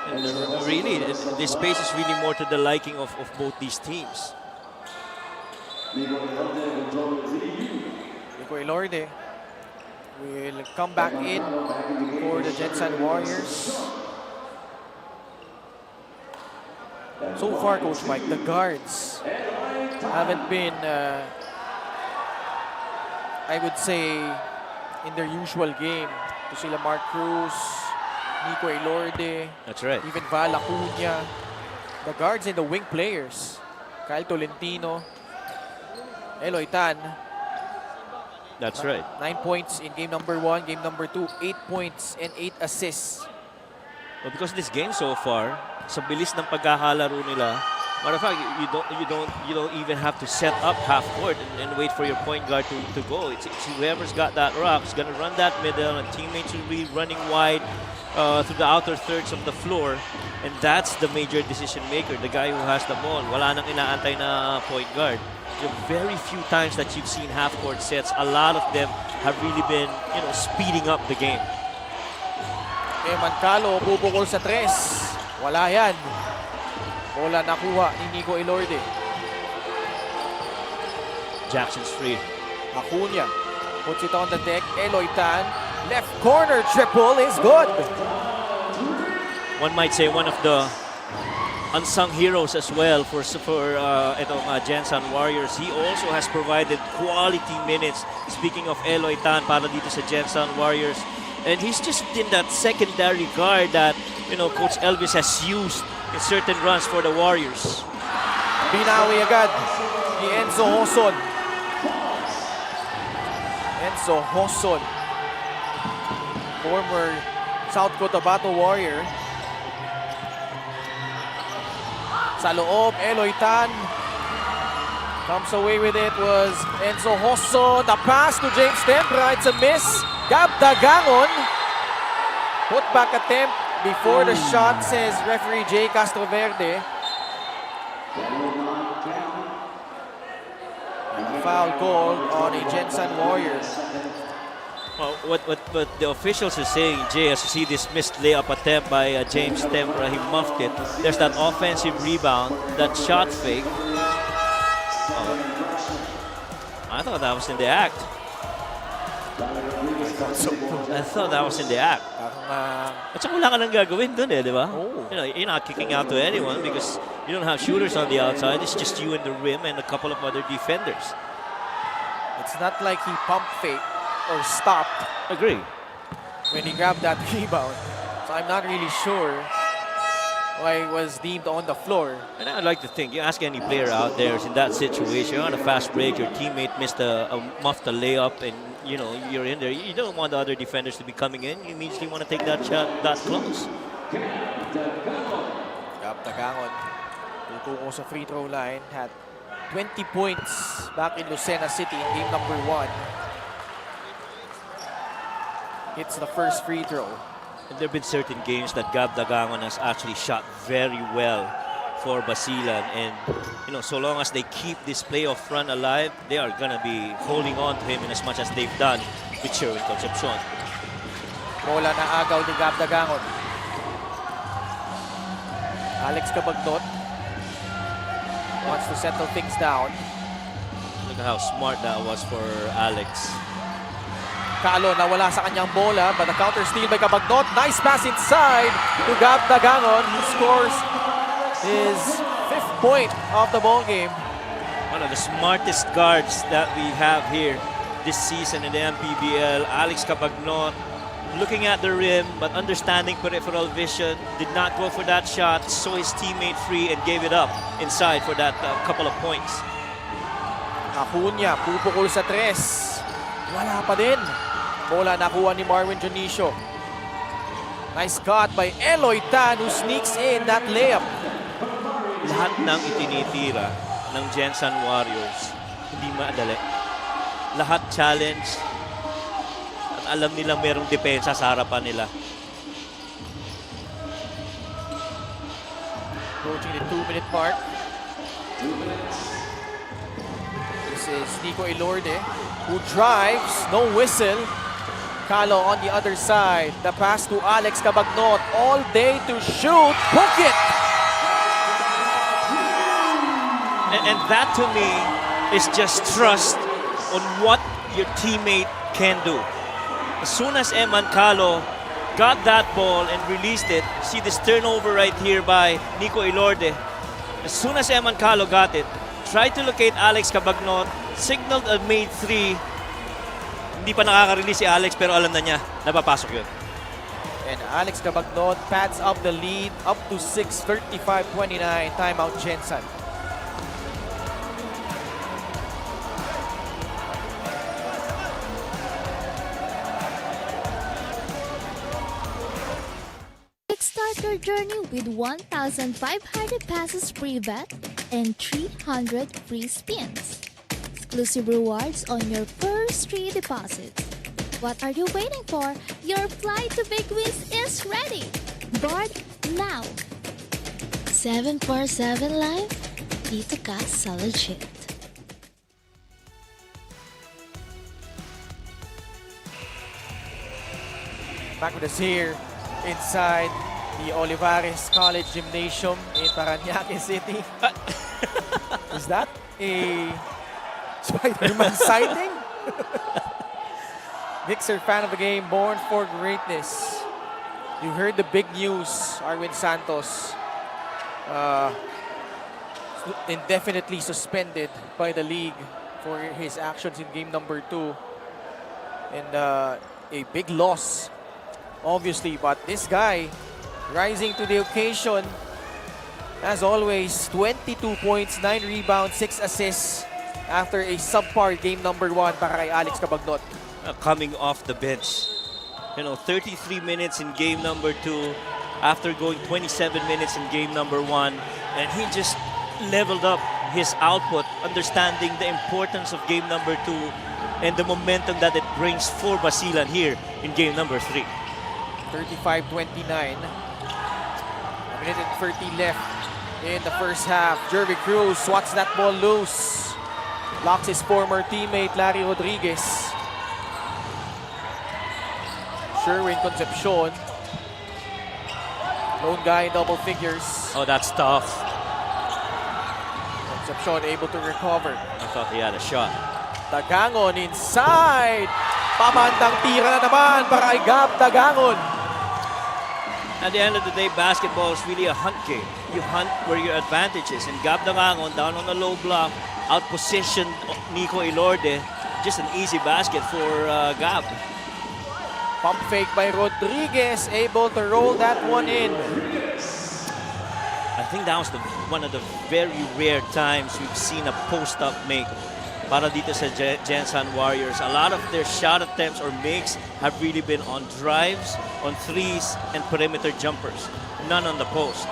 And really, this pace is really more to the liking of both these teams. Nico Elorde will come back in for the Gensan Warriors. So far, Coach Mike, the guards haven't been, I would say, in their usual game. To sila Mark Cruz, Nico Elorde, That's right. even Val Acuña. The guards and the wing players. Kyle Tolentino, Eloy Tan. That's right. 9 points in game number 1, game number 2, 8 points and 8 assists. Well, because this game so far, sa bilis ng pagkakalaro nila, matter of fact, you don't even have to set up half court and wait for your point guard to go. It's whoever's got that rock is gonna run that middle, and teammates will be running wide through the outer thirds of the floor, and that's the major decision maker, the guy who has the ball. Wala nang inaantay na point guard. The very few times that you've seen half court sets, a lot of them have really been, speeding up the game. Mancalo bubukol sa 3. Wala yan. Bola nakuha ni Nico Elorde. Jackson's free. Acuña puts it on the deck. Eloy Tan. Left corner triple is good. One might say one of the unsung heroes as well for itong Gensan Warriors. He also has provided quality minutes. Speaking of Eloy Tan para dito sa Gensan Warriors. And he's just in that secondary guard that, Coach Elvis has used in certain runs for the Warriors. Binawi agad ni Enzo Hoson. Enzo Hoson, former South Cotabato Warrior. Sa loob, Eloy Tan comes away with it, was Enzo Hoson. The pass to James Tempra, it's a miss. Gab Dagangon, put back attempt before the shot, says referee Jay Castroverde. Foul called on a Gensan Warrior. Well, what the officials are saying, Jay, as you see this missed layup attempt by James Tempra, he muffed it. There's that offensive rebound, that shot fake. I thought that was in the act. I thought that was in the act. At saka wala ka nang gagawin dun di ba? Oh. You're not kicking out to anyone because you don't have shooters on the outside. It's just you and the rim and a couple of other defenders. It's not like he pump fake or stopped Agree. when he grabbed that rebound. So I'm not really sure why he was deemed on the floor. And I'd like to think, you ask any player out there who's in that situation, on a fast break, your teammate missed muffed a layup, and you're in there. You don't want the other defenders to be coming in. You immediately want to take that shot that close. Gab Dagangon, tutungo sa free throw line, had 20 points back in Lucena City in game number 1. Hits the first free throw. And there have been certain games that Gab Dagangon has actually shot very well for Basilan. And, so long as they keep this playoff run alive, they are going to be holding on to him in as much as they've done with Sherwin Concepcion. Bola na agaw ni Gab Dagangon. Alex Cabagnot wants to settle things down. Look at how smart that was for Alex. Calo nawala sa kanyang bola, but the counter steal by Cabagnot. Nice pass inside to Gab Dagangon, who scores his 5th point of the ball game. One of the smartest guards that we have here this season in the MPBL. Alex Cabagnot looking at the rim but understanding peripheral vision, did not go for that shot, saw his teammate free and gave it up inside for that couple of points. Acuña, pupukol sa 3. Wala pa din. Bola nakuha ni Marwin Jonicio. Nice cut by Eloy Tan, who sneaks in that layup. Lahat ng itinitira ng Gensan Warriors, hindi madali. Lahat challenge. At alam nilang merong depensa sa harapan nila. Approaching the 2-minute mark. This is Nico Elorde, who drives, no whistle. Calo on the other side. The pass to Alex Cabagnot. All day to shoot. Hook it! And that to me is just trust on what your teammate can do. As soon as Eman Calo got that ball and released it, see this turnover right here by Nico Elorde. As soon as Eman Calo got it, tried to locate Alex Cabagnot, signaled a made 3. Hindi pa nakaka-release si Alex pero alam na niya, napapasok yun. And Alex Cabagnot pads up the lead up to 6, 35-29. Timeout Gensan. Start your journey with 1,500 passes free bet and 300 free spins. Exclusive rewards on your first 3 deposits. What are you waiting for? Your flight to big wins is ready. Board now. 747 Live, dito ka sa legit. Back with us here inside the Olivares College Gymnasium in Parañaque City. Is that a Spider-Man sighting? Mixer fan of the game, born for greatness. You heard the big news, Arwin Santos. Indefinitely suspended by the league for his actions in game number 2. And a big loss, obviously, but this guy rising to the occasion. As always, 22 points, 9 rebounds, 6 assists after a subpar game number 1 para kay Alex Cabagnot. Coming off the bench. 33 minutes in game number 2 after going 27 minutes in game number 1. And he just leveled up his output, understanding the importance of game number 2 and the momentum that it brings for Basilan here in game number 3. 35-29. A minute and 30 left in the first half. Jervy Cruz swats that ball loose. Blocks his former teammate Larry Rodriguez. Sherwin Concepcion. Lone guy in double figures. Oh, that's tough. Concepcion able to recover. I thought he had a shot. Tagangon inside. Pamandang tira na naman para kay Gab Tagangon. At the end of the day, basketball is really a hunt game. You hunt where your advantage is. And Gab Dangangon down on the low block, out-positioned Nico Ilorde. Just an easy basket for Gab. Pump fake by Rodriguez, able to roll that one in. I think that was one of the very rare times we've seen a post-up make para dito sa Gensan Warriors. A lot of their shot attempts or makes have really been on drives, on threes, and perimeter jumpers. None on the post.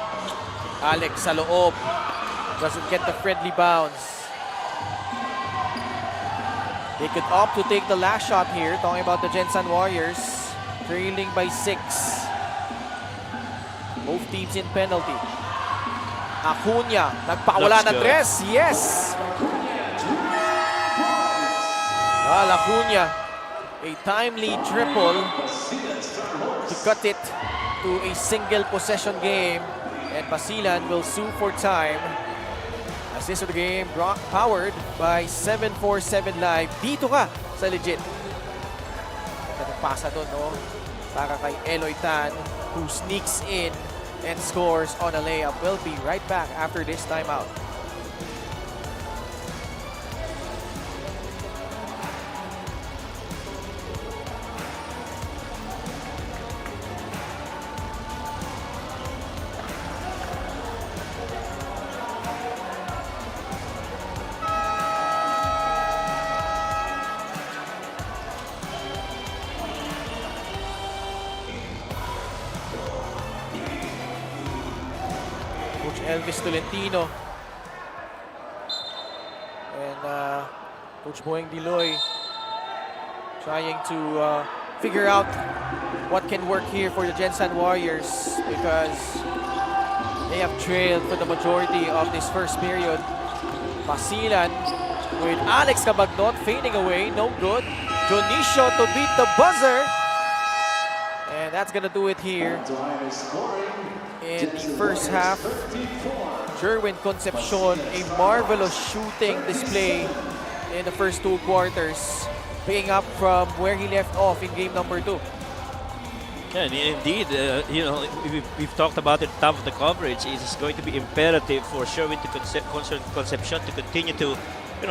Alex sa loob. Doesn't get the friendly bounce. They could opt to take the last shot here. Talking about the Gensan Warriors. Trailing by 6. Both teams in penalty. Acuna, nagpakawala ng tres. Yes! Acuna, a timely triple to cut it to a single possession game. And Basilan will sue for time. Assist of the game powered by 747 Live. Dito ka sa legit. Ito pasa doon, no? Para kay Eloy Tan, who sneaks in and scores on a layup. We'll be right back after this timeout. Elvis Tolentino and Coach Boyeng Diloy trying to figure out what can work here for the Gensan Warriors, because they have trailed for the majority of this first period. Basilan with Alex Cabagnot fading away, no good. Jonicio to beat the buzzer, and that's gonna do it here in the first half. Sherwin Concepcion, a marvelous shooting display in the first 2 quarters, picking up from where he left off in game number 2. Yeah, and indeed, we've talked about it. Top of the coverage, it is going to be imperative for Sherwin to Concepcion to continue to,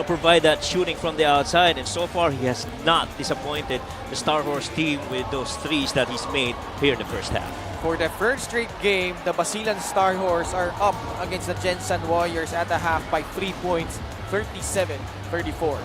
provide that shooting from the outside. And so far, he has not disappointed the Star Horse team with those threes that he's made here in the first half. For the third straight game, the Basilan Star Horse are up against the Gensan Warriors at the half by 3 points, 37-34.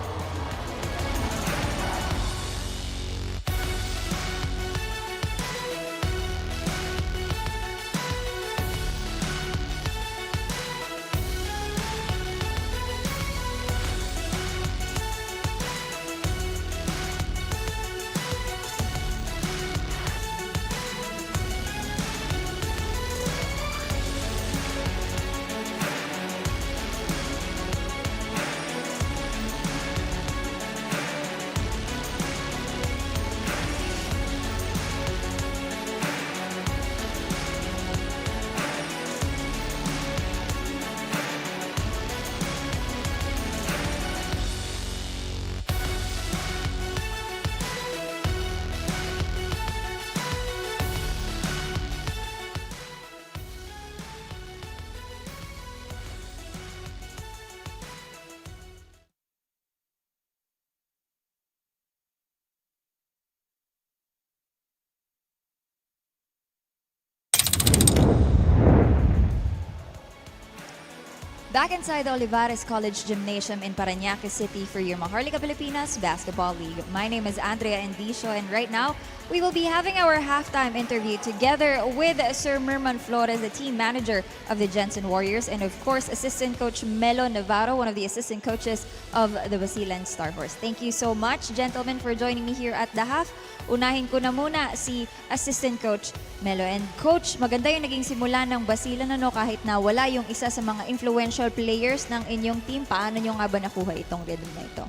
Back inside the Olivares College Gymnasium in Parañaque City for your Maharlika Pilipinas Basketball League. My name is Andrea Endicio, and right now we will be having our halftime interview together with Sir Merman Flores, the team manager of the Jensen Warriors, and of course assistant coach Melo Navarro, one of the assistant coaches of the Basilan Star Horse. Thank you so much, gentlemen, for joining me here at the half. Unahin ko na muna si assistant coach Melo. And coach, maganda yung naging simula ng Basilan, kahit na wala yung isa sa mga influential players ng inyong team. Paano nyo nga ba nakuha itong rhythm na ito?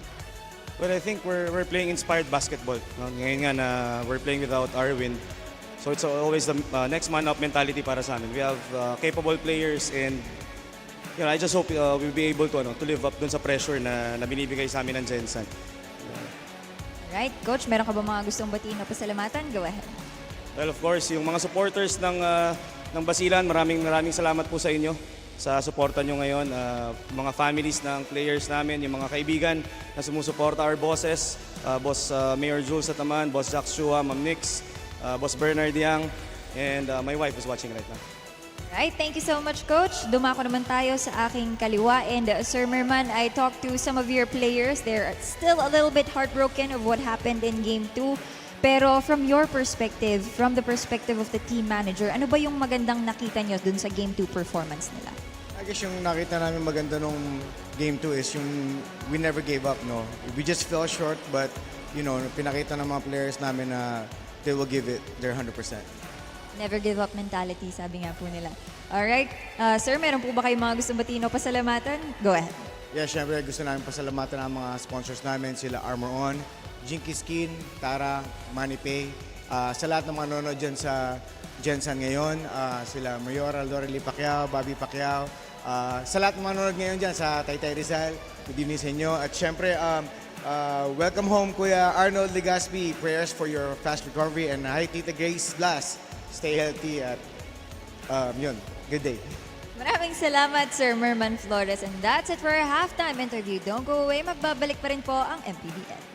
Well, I think we're playing inspired basketball. No? Ngayon nga na we're playing without Arwin. So it's always the next man up mentality para sa amin. We have capable players, and I just hope we'll be able to live up dun sa pressure na binibigay sa amin ng Gensan. Right, coach, meron ka ba mga gustong batiin o pasalamatan? Go ahead. Well, of course, yung mga supporters ng Basilan, maraming salamat po sa inyo sa suporta nyo ngayon. Mga families ng players namin, yung mga kaibigan na sumusuporta, our bosses, Boss Mayor Jules Ataman, Boss Jack Shua, Ma'am Nix, Boss Bernard Yang, and my wife is watching right now. Right, thank you so much, Coach. Dumako naman tayo sa aking kaliwa. And Sir Merman, I talked to some of your players. They're still a little bit heartbroken of what happened in Game 2. Pero from your perspective, from the perspective of the team manager, ano ba yung magandang nakita nyo dun sa Game 2 performance nila? I guess yung nakita namin maganda nung Game 2 is yung we never gave up, no? We just fell short, but, pinakita ng mga players namin na they will give it their 100%. Never give up mentality, sabi nga po nila. Alright, sir, meron po ba kayong mga gustong batiin o pasalamatan? Go ahead. Yeah, syempre gusto namin pasalamatan ang mga sponsors namin, sila Armor On, Jinky Skin, Tara, MoneyPay. Sa lahat ng mga nanonood dyan sa Gensan ngayon, sila Mayoral, Dorely Pacquiao, Bobby Pacquiao. Sa lahat ng mga nanonood ngayon dyan sa Taytay Rizal, good evening sa inyo. At syempre, welcome home, Kuya Arnold Legaspi. Prayers for your fast recovery. And hi, Tita Grace Blas. Stay healthy at yun, good day. Maraming salamat, Sir Merman Flores. And that's it for our halftime interview. Don't go away, magbabalik pa rin po ang MPBL.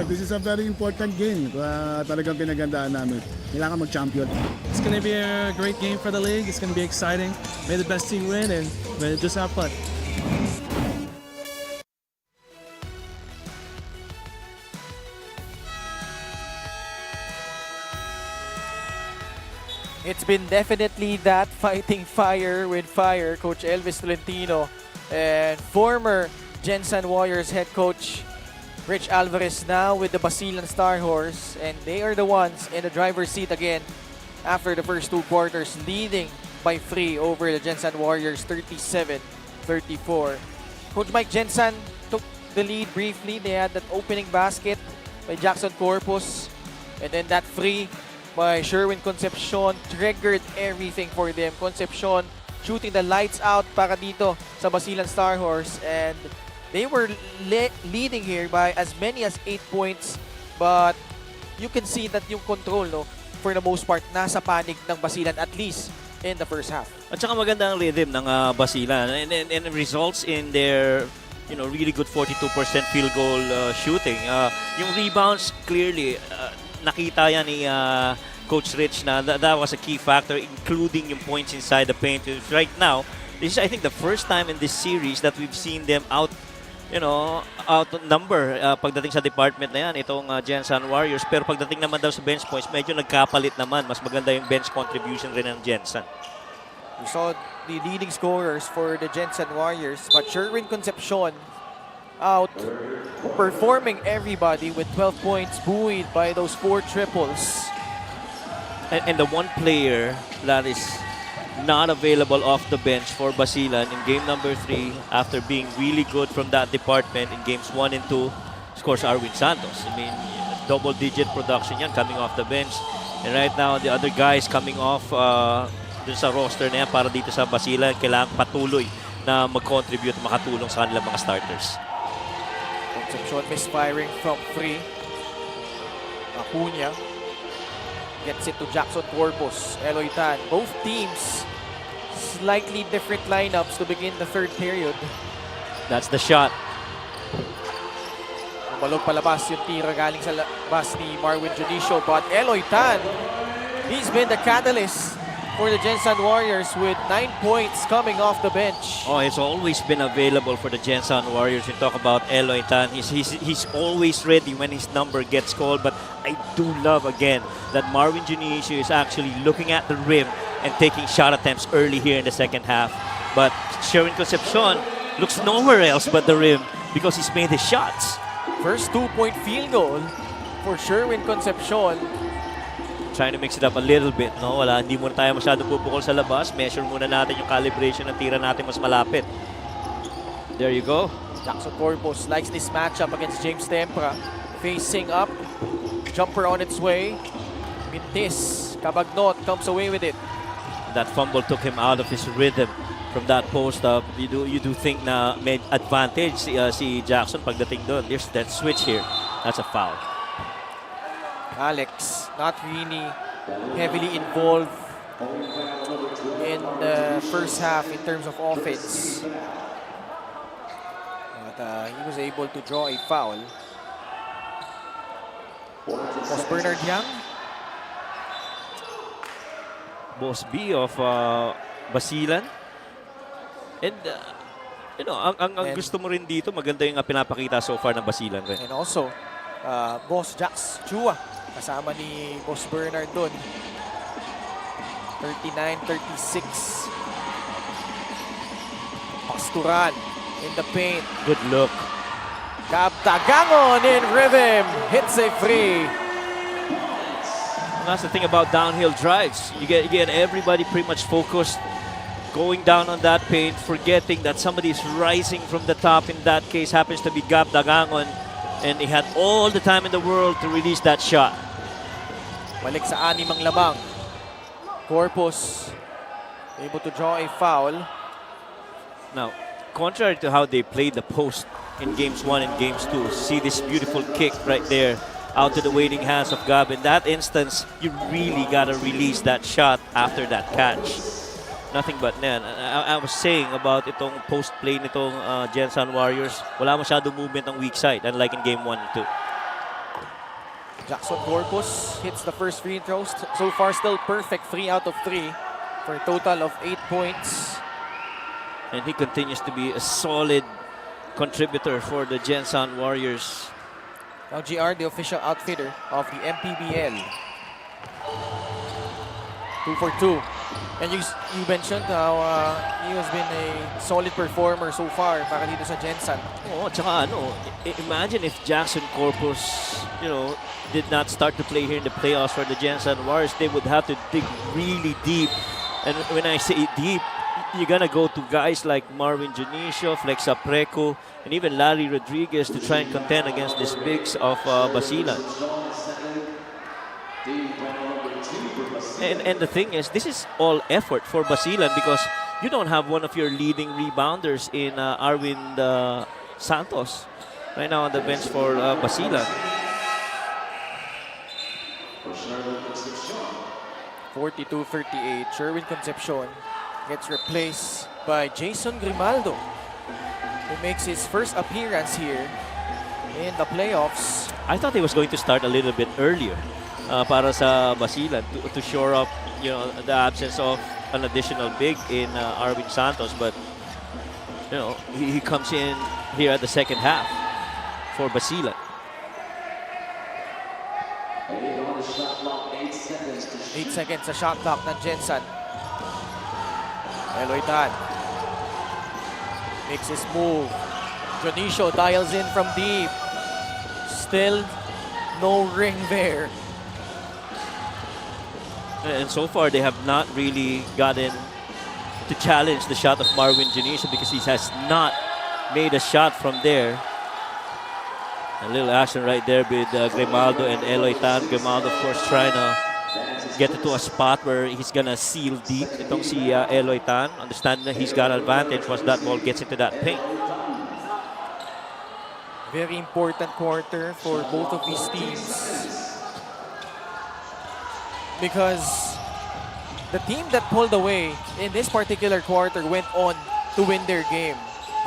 this is a very important game. Talagang pinagandaan namin. Kailangan mag-champion. It's going to be a great game for the league. It's going to be exciting. May the best team win and just have fun. It's been definitely that fighting fire with fire. Coach Elvis Tolentino and former Gensan Warriors head coach Rich Alvarez now with the Basilan Star Horse, and they are the ones in the driver's seat again after the first 2 quarters, leading by 3 over the Gensan Warriors 37-34. Coach Mike, Gensan took the lead briefly. They had that opening basket by Jackson Corpus, and then that free by Sherwin Concepcion triggered everything for them. Concepcion shooting the lights out para dito sa Basilan Star Horse, and they were leading here by as many as 8 points, but you can see that yung control, no, for the most part, nasa panig ng Basilan, at least in the first half. At saka maganda ang rhythm ng Basilan, and it results in their really good 42% field goal shooting. Yung rebounds, clearly, nakita yan ni Coach Rich na that was a key factor, including yung points inside the paint. Right now, this is, I think, the first time in this series that we've seen them outnumber pagdating sa department na yan, itong Gensan Warriors. Pero pagdating naman daw sa bench points, medyo nagkapalit naman. Mas maganda yung bench contribution rin ng Gensan. We saw the leading scorers for the Gensan Warriors, but Sherwin Concepcion out performing everybody with 12 points, buoyed by those 4 triples. And the one player that is not available off the bench for Basilan in game number 3 after being really good from that department in games 1 and 2, of course, Arwin Santos. I mean, double-digit production yan coming off the bench. And right now, the other guys coming off dun sa roster na yan para dito sa Basilan, kailangan patuloy na mag-contribute, makatulong sa kanilang mga starters. Concepcion misfiring from 3. Acuña gets it to Jackson Corpus, Eloy Tan. Both teams slightly different lineups to begin the third period. That's the shot. Balog palabas yung tira galing sa labas ni Marwin Junicio, but Eloy Tan, he's been the catalyst for the Gensan Warriors with 9 points coming off the bench. Oh, it's always been available for the Gensan Warriors. You talk about Eloy Tan. He's always ready when his number gets called. But I do love, again, that Marvin Junicio is actually looking at the rim and taking shot attempts early here in the second half. But Sherwin Concepcion looks nowhere else but the rim because he's made his shots. First 2-point field goal for Sherwin Concepcion. Trying to mix it up a little bit, no? Hindi muna tayo masyadong pupukol sa labas. Measure muna natin yung calibration ng tira natin mas malapit. There you go. Jackson Corpus likes this matchup against James Tempra. Facing up. Jumper on its way. Mintis. Cabagnot comes away with it. That fumble took him out of his rhythm from that post-up. You do think na may advantage si Jackson pagdating doon. There's that switch here. That's a foul. Alex not really heavily involved in the first half in terms of offense. But he was able to draw a foul. Was Bernard Young? Boss B of Basilan. And ang gusto mo rin dito, maganda yung pinapakita so far ng Basilan rin. And also, Boss Jax Chua, kasama ni Boss Bernard doon. 39-36. Pasturan in the paint. Good look. Kaptagangon in rhythm. Hits a free. And that's the thing about downhill drives. You get everybody pretty much focused, going down on that paint, forgetting that somebody is rising from the top. In that case, happens to be Gab Dagangon. And he had all the time in the world to release that shot. Balik sa 6 ang lamang. Corpus able to draw a foul. Now, contrary to how they played the post in games 1 and games 2, see this beautiful kick right there out to the waiting hands of Gab. In that instance, you really got to release that shot after that catch. Nothing but net. I was saying about itong post-play nitong Gensan Warriors, wala masyadong movement ng weak side, unlike in game 1 and 2. Jackson Corpus hits the first free throw. So far, still perfect, 3 out of 3 for a total of 8 points. And he continues to be a solid contributor for the Gensan Warriors. Now GR, the official outfitter of the MPBL. 2 for 2. And you mentioned how he has been a solid performer so far para dito sa Gensan. Oh, tsaka ano, imagine if Jackson Corpus, did not start to play here in the playoffs for the Gensan Warriors, they would have to dig really deep. And when I say deep, you're gonna go to guys like Marvin Junicio, Flexa Preco, and even Larry Rodriguez to try and contend against these bigs of Basilan. And the thing is, this is all effort for Basilan because you don't have one of your leading rebounders in Arvind Santos right now on the bench for Basilan. 42-38, Sherwin Concepcion gets replaced by Jason Grimaldo, who makes his first appearance here in the playoffs. I thought he was going to start a little bit earlier para sa Basilan to shore up the absence of an additional big in Arvin Santos, but he comes in here at the second half for Basilan. 8 seconds sa shot clock ng Gensan. Eloy Tan makes his move. Jonicio dials in from deep. Still no ring there. And so far, they have not really gotten to challenge the shot of Marvin Junicio because he has not made a shot from there. A little action right there with Grimaldo and Eloy Tan. Grimaldo, of course, trying to get it to a spot where he's gonna seal deep. Itong si Eloy Tan, understanding that he's got advantage once that ball gets into that paint. Very important quarter for both of these teams, because the team that pulled away in this particular quarter went on to win their game.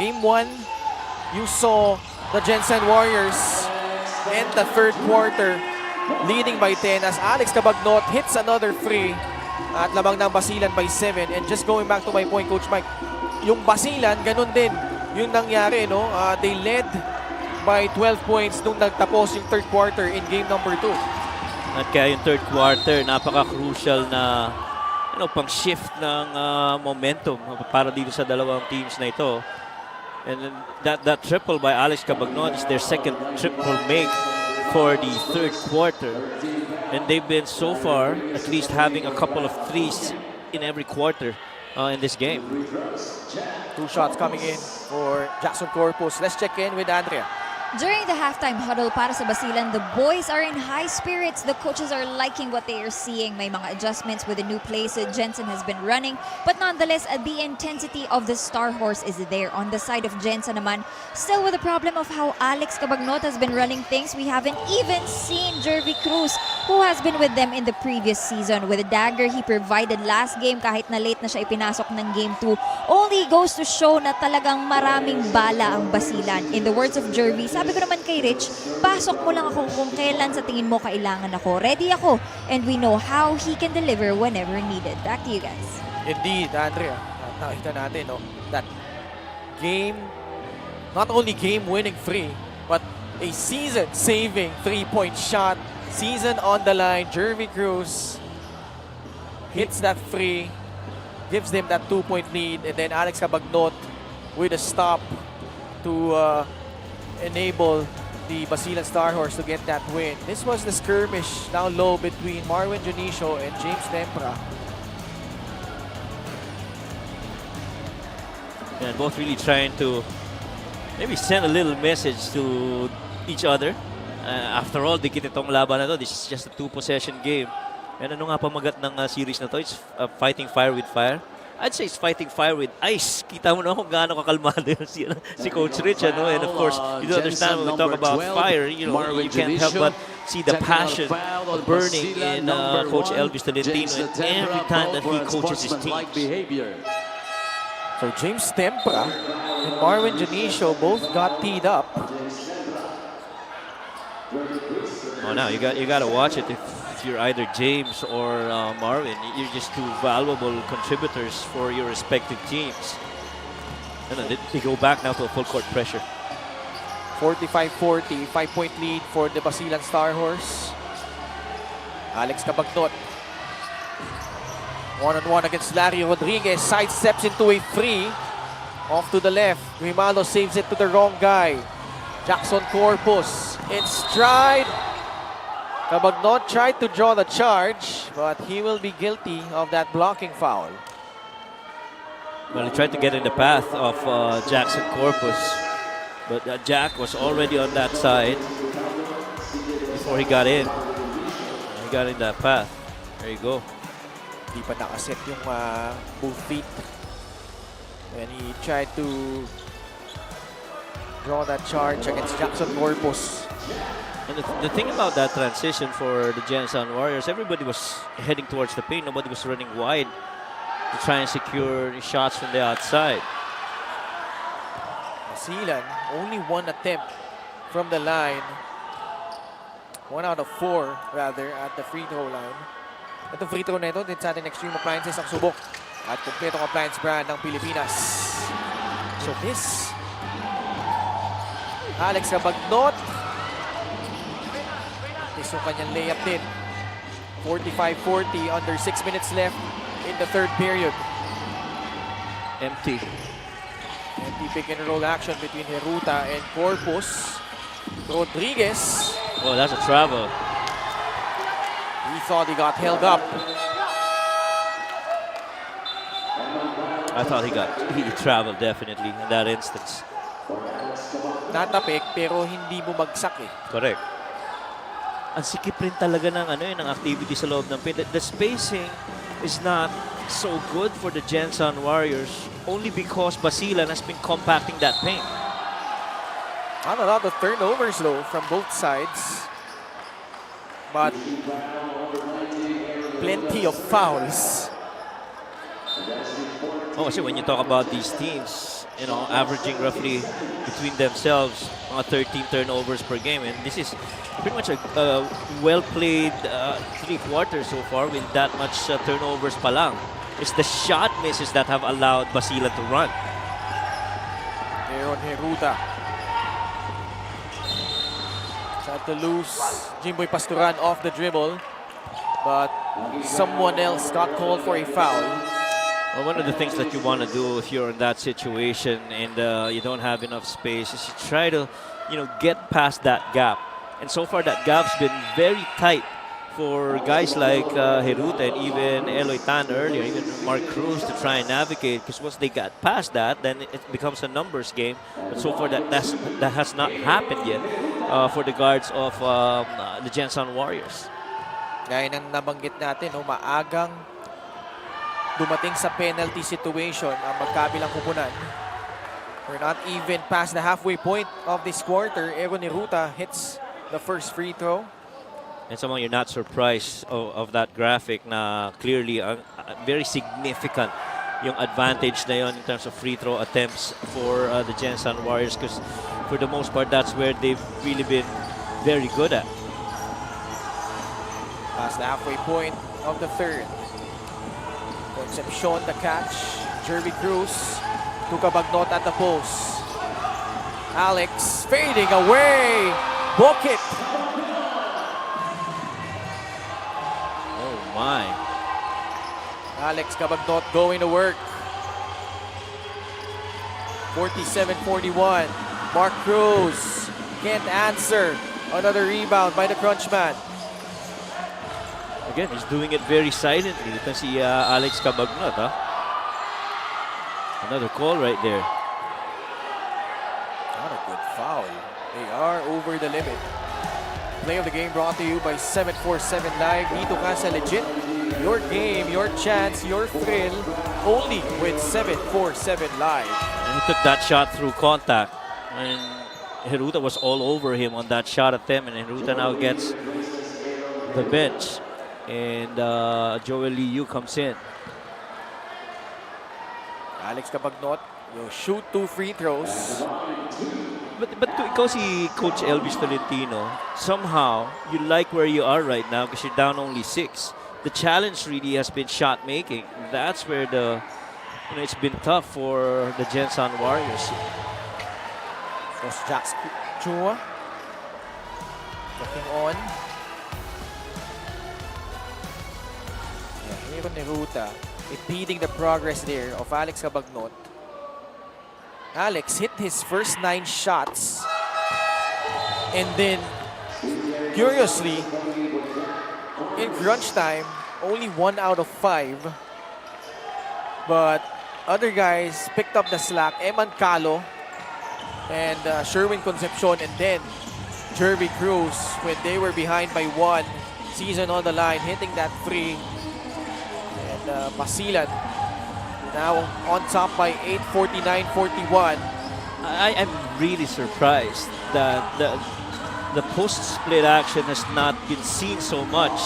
Game 1, you saw the Gensan Warriors end the third quarter leading by 10 as Alex Cabagnot hits another free at labang ng Basilan by 7. And just going back to my point, Coach Mike, yung Basilan, ganun din yung nangyari, no? They led by 12 points nung nagtapos yung third quarter in game number 2. At kaya yung third quarter, napaka-crucial na pang-shift ng momentum para dito sa dalawang teams na ito. And that triple by Alex Cabagnot is their second triple make for the third quarter. And they've been so far at least having a couple of threes in every quarter in this game. 2 shots coming in for Jackson Corpus. Let's check in with Andrea. During the halftime huddle para sa Basilan, the boys are in high spirits. The coaches are liking what they are seeing. May mga adjustments with the new plays Jensen has been running. But nonetheless, the intensity of the Star Horse is there. On the side of Jensen naman, still with the problem of how Alex Cabagnot has been running things. We haven't even seen Jervy Cruz, who has been with them in the previous season. With a dagger he provided last game, kahit na late na siya ipinasok ng game 2, only goes to show na talagang maraming bala ang Basilan. In the words of Jervy, sabi ko naman kay Rich, pasok mo lang ako kung kailan sa tingin mo kailangan ako. Ready ako, and we know how he can deliver whenever needed. Back to you guys. Indeed, Andrea. Nakita natin, no, that game, not only game-winning free, but a season-saving three-point shot. Season on the line. Jervy Cruz hits that free, gives them that 2-point lead, and then Alex Cabagnot with a stop to enable the Basilan Star Horse to get that win. This was the skirmish down low between Marvin Junicio and James Tempra. And both really trying to maybe send a little message to each other. After all, dikit itong laban na to. This is just a 2-possession game. And ano nga pamagat ng series na to? It's fighting fire with fire. I'd say it's fighting fire with ice. Kita mo na kung gaano kakalmado si Coach Rich. And of course, you do understand when we talk about fire, you can't help but see the passion burning in Coach Elvis Tolentino and every time that he coaches his team. So James Tempra and Marvin Junicio both got teed up. Oh, now you got to watch it if you're either James or Marvin. You're just two valuable contributors for your respective teams. And then they go back now to a full court pressure. 45-40, 5-point lead for the Basilan Star Horse. Alex Cabagnot. One-on-one against Larry Rodriguez. Sidesteps into a free. Off to the left. Grimaldo saves it to the wrong guy. Jackson Corpus in stride. Cabagnot tried to draw the charge, but he will be guilty of that blocking foul. Well, he tried to get in the path of Jackson Corpus, but Jack was already on that side before he got in. He got in that path. There you go. Di pa nakaset yung both feet. And he tried to draw that charge against Jackson Corpus. And the thing about that transition for the Gensan Warriors, everybody was heading towards the paint. Nobody was running wide to try and secure shots from the outside. Basilan, only one attempt from the line. 1 out of 4, rather, at the free throw line. Itong free throw na ito, din sa ating Extreme Appliances ang subok. At kompletong appliance brand ng Pilipinas. So this, Alex Cabagnot. This yung kanyang layup din. 45-40, under 6 minutes left in the third period. Empty. Empty pick and roll action between Heruta and Corpus. Rodriguez. Oh, that's a travel. He thought he got held up. I thought he traveled definitely in that instance. Natapik pero hindi bumagsak eh. Correct. Ang sikip rin talaga ng activity sa loob ng paint. The spacing is not so good for the Gensan Warriors only because Basilan has been compacting that paint. Not a lot of turnovers though from both sides. But plenty of fouls. Oh, kasi when you talk about these teams, you know, averaging roughly between themselves 13 turnovers per game, and this is pretty much a well-played 3 quarters so far with that much turnovers pa lang. It's the shot misses that have allowed Basilan to run. Aaron Heruta. Tried to lose Jimboy Pasturan off the dribble, but someone else got called for a foul. Well, one of the things that you want to do if you're in that situation and you don't have enough space is you try to, get past that gap. And so far, that gap's been very tight for guys like Heruta and even Eloy Tan earlier, even Mark Cruz to try and navigate. Because once they got past that, then it becomes a numbers game. But so far, that has not happened yet for the guards of the Gensan Warriors. Gaya ng nabanggit natin, maagang dumating sa penalty situation ang magkabilang kupunan. We're not even past the halfway point of this quarter. Aaron Heruta hits the first free throw. And somehow you're not surprised of that graphic na clearly very significant yung advantage na yon in terms of free throw attempts for the Gensan Warriors because for the most part that's where they've really been very good at. Past the halfway point of the third. Concepcion the catch. Jervy Cruz to Cabagnot at the post. Alex fading away. Book it. Oh my. Alex Cabagnot going to work. 47-41. Mark Cruz can't answer. Another rebound by the Crunchman. Again, he's doing it very silently. You can see Alex Cabagnot. Another call right there. Not a good foul. They are over the limit. Play of the game brought to you by 747 Live. Dito ka sa legit. Your game, your chance, your thrill. Only with 747 Live. And he took that shot through contact. And Heruta was all over him on that shot attempt. And Heruta now gets the bench. And Joel Liu comes in. Alex Cabagnot will shoot 2 free throws. But kung ikaw si Coach Elvis Tolentino, somehow you like where you are right now because you're down only 6. The challenge really has been shot making. That's where it's been tough for the Gensan Warriors. Los Jacks Chua looking on. Yeah, Aaron Neruta impeding the progress there of Alex Cabagnot. Alex hit his first 9 shots. And then, curiously, in crunch time, only 1 out of 5. But other guys picked up the slack. Eman Calo and Sherwin Concepcion, and then Jervy Cruz when they were behind by 1. Season on the line, hitting that 3. And Basilan now on top by 8, 49-41. I'm really surprised that the post-split action has not been seen so much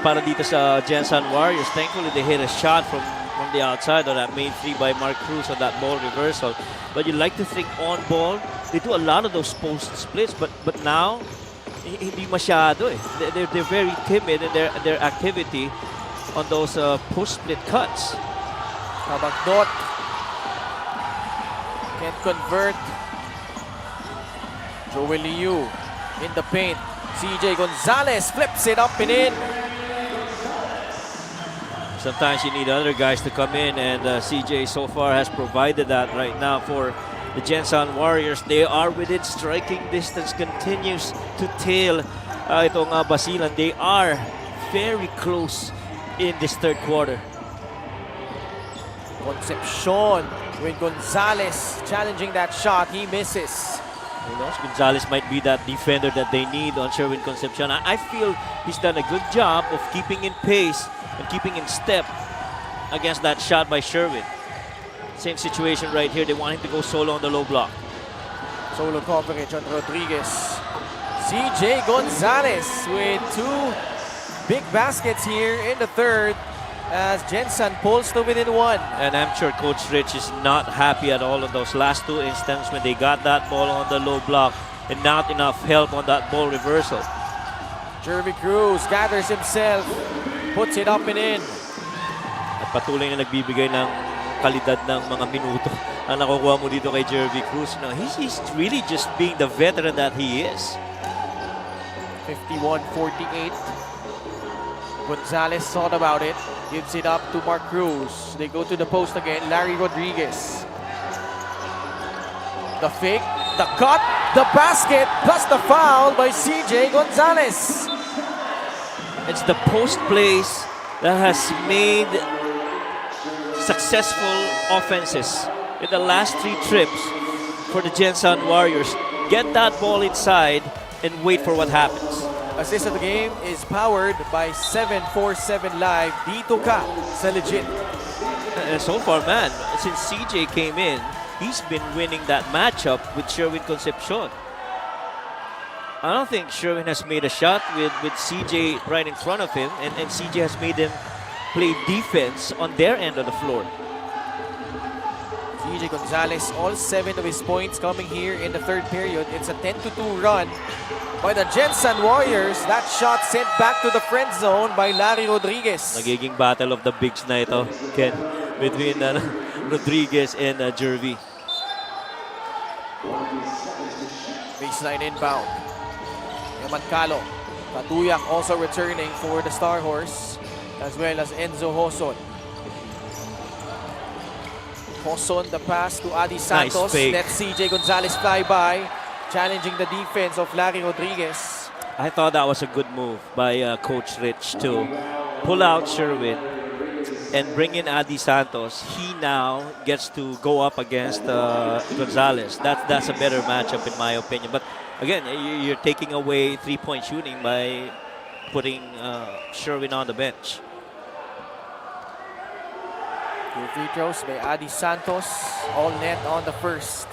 para dito sa Gensan Warriors. Thankfully, they hit a shot from the outside on that main 3 by Mark Cruz on that ball reversal. But you like to think on ball, they do a lot of those post-splits, but now, hindi masyado eh. They're very timid in their activity on those post-split cuts. Cabagnot can't convert. Joel Liu in the paint. CJ Gonzalez flips it up and in. Sometimes you need other guys to come in, and CJ so far has provided that right now for the Gensan Warriors. They are within striking distance, continues to tail itong Basilan. They are very close in this third quarter. Concepcion with Gonzalez challenging that shot. He misses. Who knows? Gonzalez might be that defender that they need on Sherwin Concepcion. I feel he's done a good job of keeping in pace and keeping in step against that shot by Sherwin. Same situation right here. They want him to go solo on the low block. Solo coverage on Rodriguez. CJ Gonzalez with 2 big baskets here in the third as Jensen pulls to within 1. And I'm sure Coach Rich is not happy at all on those last 2 instances when they got that ball on the low block and not enough help on that ball reversal. Jervy Cruz gathers himself, puts it up and in. At patuloy na nagbibigay ng kalidad ng mga minuto ang nakukuha mo dito kay Jervy Cruz. No, he's really just being the veteran that he is. 51-48. Gonzalez thought about it. Gives it up to Mark Cruz. They go to the post again. Larry Rodriguez. The fake, the cut, the basket, plus the foul by CJ Gonzalez. It's the post plays that has made successful offenses in the last 3 trips for the Gensan Warriors. Get that ball inside and wait for what happens. Assist of the game is powered by 747 Live. Dito ka sa legit. And so far, man, since CJ came in, he's been winning that matchup with Sherwin Concepcion. I don't think Sherwin has made a shot with CJ right in front of him, and CJ has made them play defense on their end of the floor. CJ Gonzalez, all 7 of his points coming here in the third period. It's a 10-2 run by the Gensan Warriors. That shot sent back to the friend zone by Larry Rodriguez. Nagiging battle of the bigs na ito, Ken, between Rodriguez and Jervy. Baseline inbound. Eman Calo. Katuyak also returning for the Star Horse, as well as Enzo Hoson. Hoson, the pass to Adi Santos. Nice fake. Let CJ Gonzalez fly by, challenging the defense of Larry Rodriguez. I thought that was a good move by Coach Rich to pull out Sherwin and bring in Adi Santos. He now gets to go up against Gonzalez. That's a better matchup in my opinion. But again, you're taking away 3-point shooting by putting Sherwin on the bench. 2 free throws by Adi Santos. All net on the first.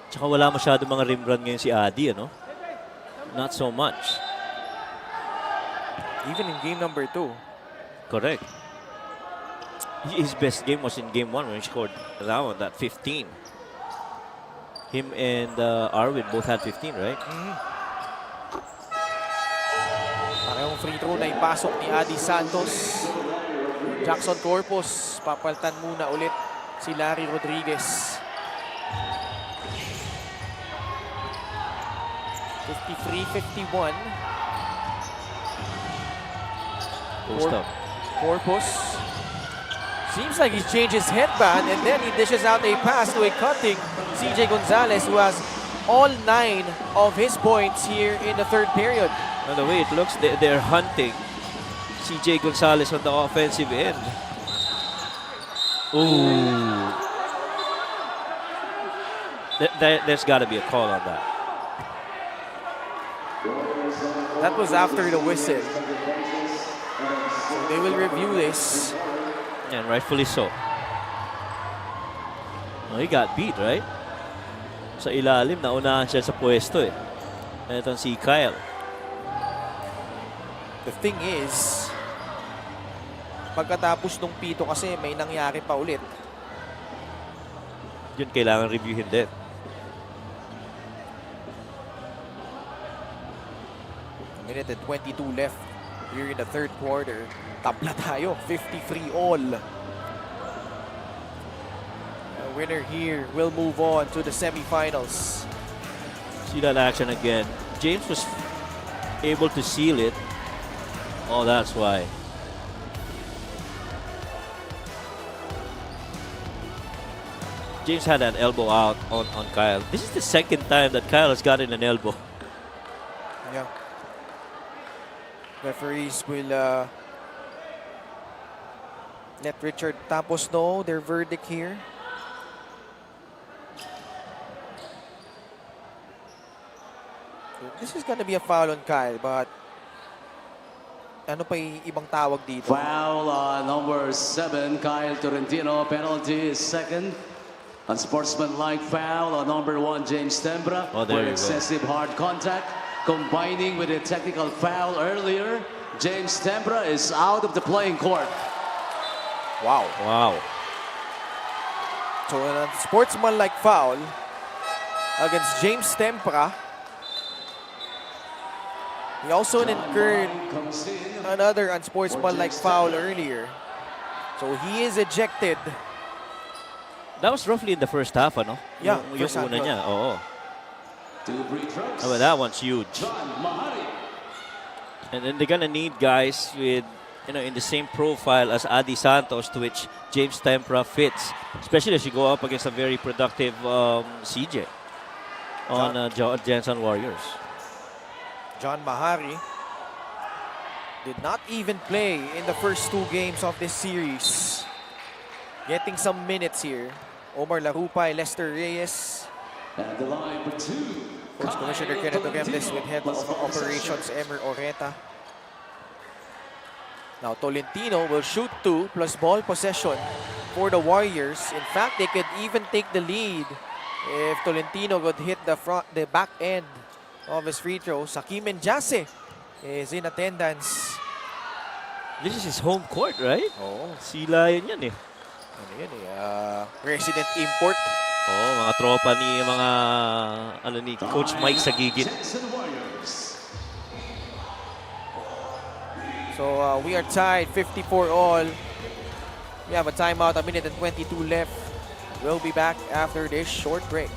Tsaka wala masyado mga rim run ngayon si Adi, ano? Not so much. Even in game number 2. Correct. His best game was in game 1 when he scored that one, that 15. Him and Arwin both had 15, right? Parehong free throw na ipasok ni Adi Santos. Jackson Corpus, papaltan muna ulit si Larry Rodriguez. 53-51. Post up. Corpus. Seems like he's changed his headband and then he dishes out a pass to a cutting CJ Gonzalez, who has all 9 of his points here in the third period. And the way it looks, they're hunting CJ Gonzalez on the offensive end. Ooh. There's got to be a call on that. That was after the whistle. So they will review this. And rightfully so. Well, he got beat, right? Sa ilalim, naunahan siya sa pwesto eh. Itong si Kyle. The thing is, pagkatapos nung pito kasi may nangyari pa ulit. Yun kailangan reviewin din. A minute and 22 left here in the third quarter. Tabla tayo, 53 all. The winner here will move on to the semifinals. See that action again. James was able to seal it. Oh, that's why. James had an elbow out on Kyle. This is the second time that Kyle has gotten an elbow. Yeah. Referees will let Richard Tapos know their verdict here. This is gonna be a foul on Kyle, but ano pa yung ibang tawag dito? Foul on number 7, Kyle Torrentino. Penalty is second. Unsportsmanlike foul on number 1, James Tembra. Oh, there for you go. excessive hard contact. Combining with a technical foul earlier, James Tembra is out of the playing court. Wow. Wow. So a sportsmanlike foul against James Tempra. He also incurred another unsportsmanlike foul earlier. So he is ejected. That was roughly in the first half, ano? Yeah, Yung first una half. niya, oo. 2 free throws. Oh, but that one's huge. John Mahari. And then they're gonna need guys with, in the same profile as Adi Santos, to which James Tempra fits. Especially as you go up against a very productive CJ on Gensan Warriors. John Mahari did not even play in the first 2 games of this series. Getting some minutes here. Omar Larupay, Lester Reyes. At the line for 2. Coach Commissioner Kenneth Ogemdes with Head of Operations Emer Oreta. Now Tolentino will shoot 2 plus ball possession for the Warriors. In fact, they could even take the lead if Tolentino could hit the back end of his free throw. Sakim Njase is in attendance. This is his home court, right? Oh, Sila yan eh. ano yan resident import. Oh, mga tropa ni ni Coach Mike sa gigit. Jensen Warriors. So we are tied 54 all. We have a timeout, a minute and 22 left. We'll be back after this short break.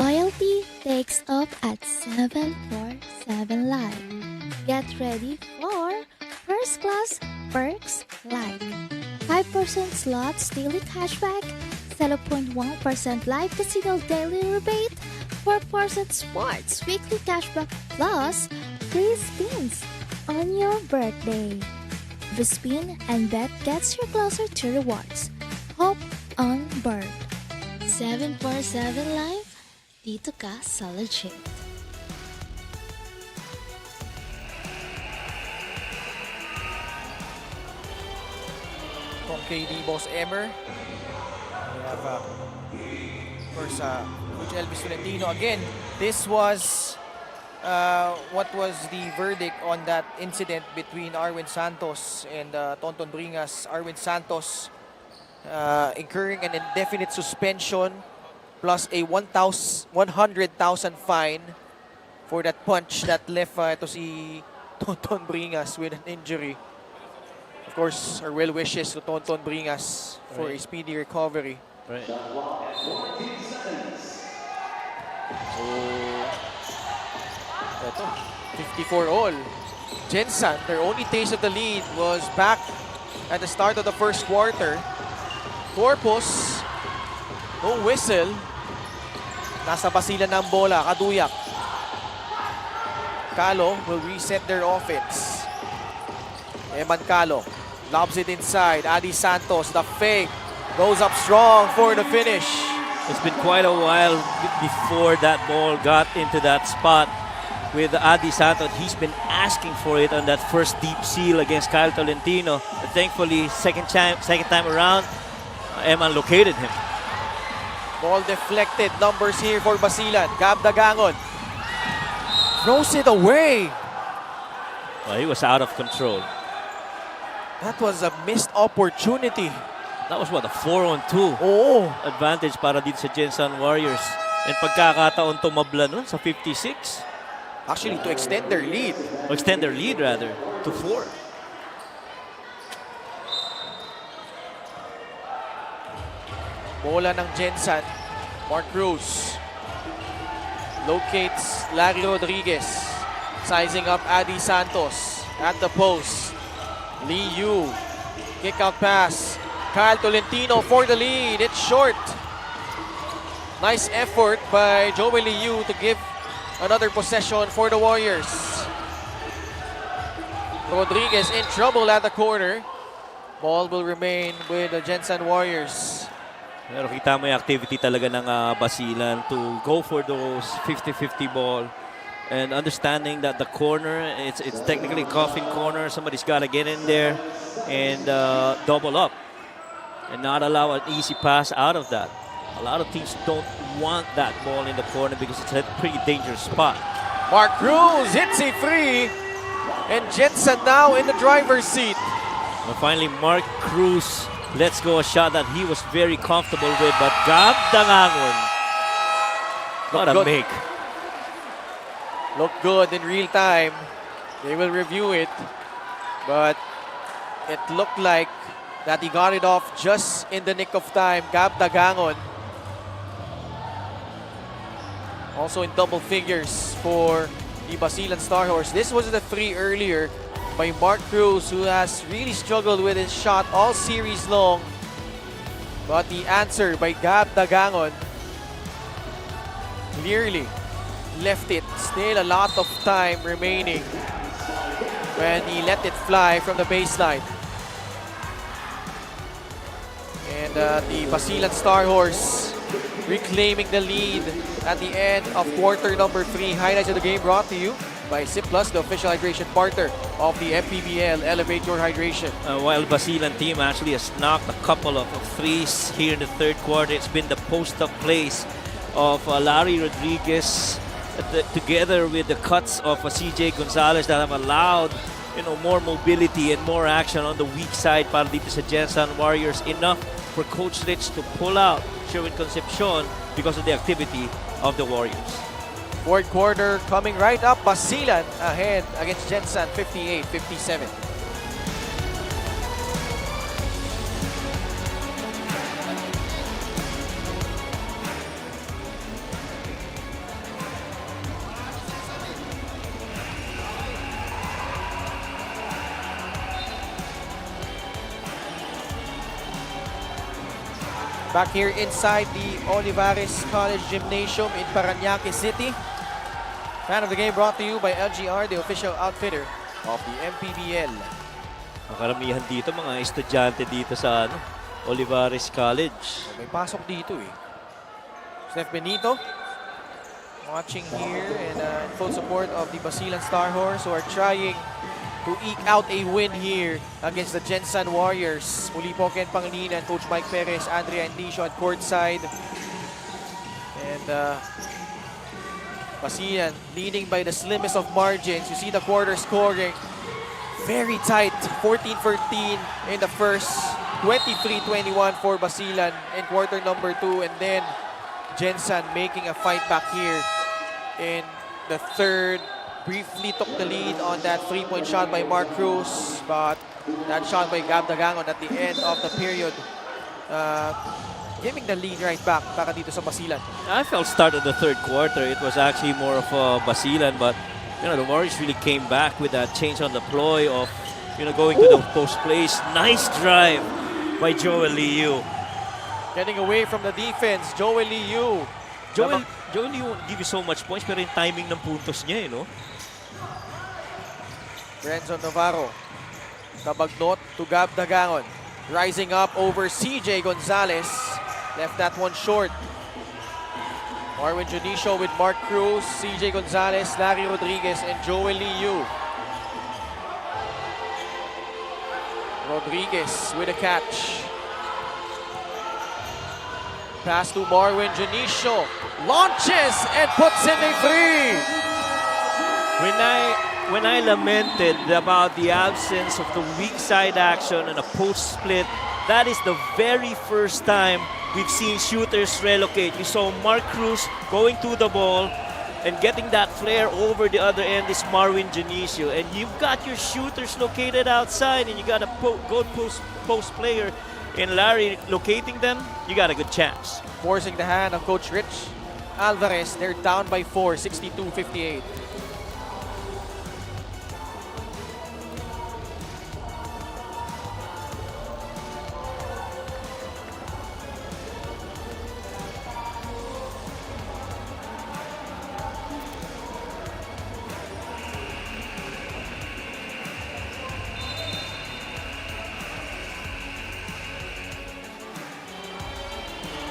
Loyalty takes off at 747 Live. Get ready for first class perks like 5% slots daily cashback, 0.1% live casino daily rebate, 4% sports weekly cashback plus free spins on your birthday. The spin and bet gets you closer to rewards. Hope on Bird. 747 Live. Dito ka sa legit. From KD Boss Emer. We have, of course, Coach Elvis Tolentino. Again, this was what was the verdict on that incident between Arwin Santos and Tonton Bringas. Arwin Santos incurring an indefinite suspension plus a 100,000 fine for that punch that left ito si Tonton Bringas with an injury. Of course, our well wishes to Tonton Bringas for a speedy recovery. Right. So, ito, 54 all. Gensan, their only taste of the lead was back at the start of the first quarter. Corpus, no whistle. Nasa Basilan ng bola, Kaduyak. Calo will reset their offense. Eman Calo lobs it inside. Adi Santos, the fake, goes up strong for the finish. It's been quite a while before that ball got into that spot with Adi Santos. He's been asking for it on that first deep seal against Kyle Tolentino. But thankfully, second time around, Eman located him. Ball deflected. Numbers here for Basilan. Gab Dagangon throws it away. Well, he was out of control. That was a missed opportunity. That was what, a 4-on-2 Oo. advantage para dito sa Gensan Warriors. And pagkakataon tumabla nun sa 56. Actually, to extend their lead. Or extend their lead rather, to 4. Bola ng Gensan. Mark Cruz locates Larry Rodriguez. Sizing up Adi Santos at the post. Lee Yu, kick out pass. Kyle Tolentino for the lead. It's short. Nice effort by Joey Lee Yu to give another possession for the Warriors. Rodriguez in trouble at the corner. Ball will remain with the Gensan Warriors. Pero kita mo yung activity talaga ng Basilan to go for those 50-50 ball. And understanding that the corner, it's technically coffin corner. Somebody's got to get in there and double up and not allow an easy pass out of that. A lot of teams don't want that ball in the corner because it's a pretty dangerous spot. Mark Cruz hits a free, and Jensen now in the driver's seat. And finally, Mark Cruz lets go a shot that he was very comfortable with, but Gab Dangangon, what a make. Look good in real time. They will review it, but it looked like that he got it off just in the nick of time. Gab Dagangon. Also in double figures for the Basilan Star Horse. This was the three earlier by Mark Cruz, who has really struggled with his shot all series long. But the answer by Gab Dagangon clearly left it. Still a lot of time remaining when he let it fly from the baseline. And the Basilan Star Horse reclaiming the lead at the end of quarter number 3. Highlights of the game brought to you by Sip Plus, the official hydration partner of the MPBL. Elevate your hydration. While Basilan team actually has knocked a couple of threes here in the third quarter, it's been the post-up plays of Larry Rodriguez together with the cuts of CJ Gonzalez that have allowed more mobility and more action on the weak side para dito sa Gensan Warriors. Enough for Coach Rich to pull out Sherwin Concepcion because of the activity of the Warriors. Fourth quarter coming right up. Basilan ahead against Gensan 58-57. Back here inside the Olivares College Gymnasium in Parañaque City. Fan of the game brought to you by LGR, the official outfitter of the MPBL. Ang karamihan dito, mga estudyante dito sa Olivares College. May pasok dito eh. Steph Benito watching here and in full support of the Basilan Star Horse, who are trying to eke out a win here against the Gensan Warriors. Muli po Ken Pangilinan, Coach Mike Perez, Andrea Indicio at courtside. And And Basilan leading by the slimmest of margins. You see the quarter scoring very tight, 14-14 in the first, 23-21 for Basilan in quarter number 2, and then Gensan making a fight back here in the third. Briefly took the lead on that 3-point shot by Mark Cruz, but that shot by Gab Dagangon at the end of the period, giving the lead right back para dito sa Basilan. I felt start of the third quarter, it was actually more of a Basilan, but the Warriors really came back with that change on the ploy of going to the post plays. Nice drive by Joel Liu. Getting away from the defense, Joel Liu. Joel Liu won't give you so much points, pero yung timing ng puntos niya, Renzo Navarro. Kabagnot to Gab Dagangon. Rising up over CJ Gonzalez. Left that one short. Marwin Junicio with Mark Cruz, CJ Gonzalez, Larry Rodriguez, and Joel Liu. Rodriguez with a catch. Pass to Marwin Junicio. Launches and puts in a three. When I lamented about the absence of the weak side action and a post split, that is the very first time we've seen shooters relocate. You saw Mark Cruz going to the ball and getting that flare over the other end is Marwin Junicio. And you've got your shooters located outside and you got a good post player in Larry locating them, you got a good chance. Forcing the hand of Coach Rich Alvarez. They're down by 4, 62-58.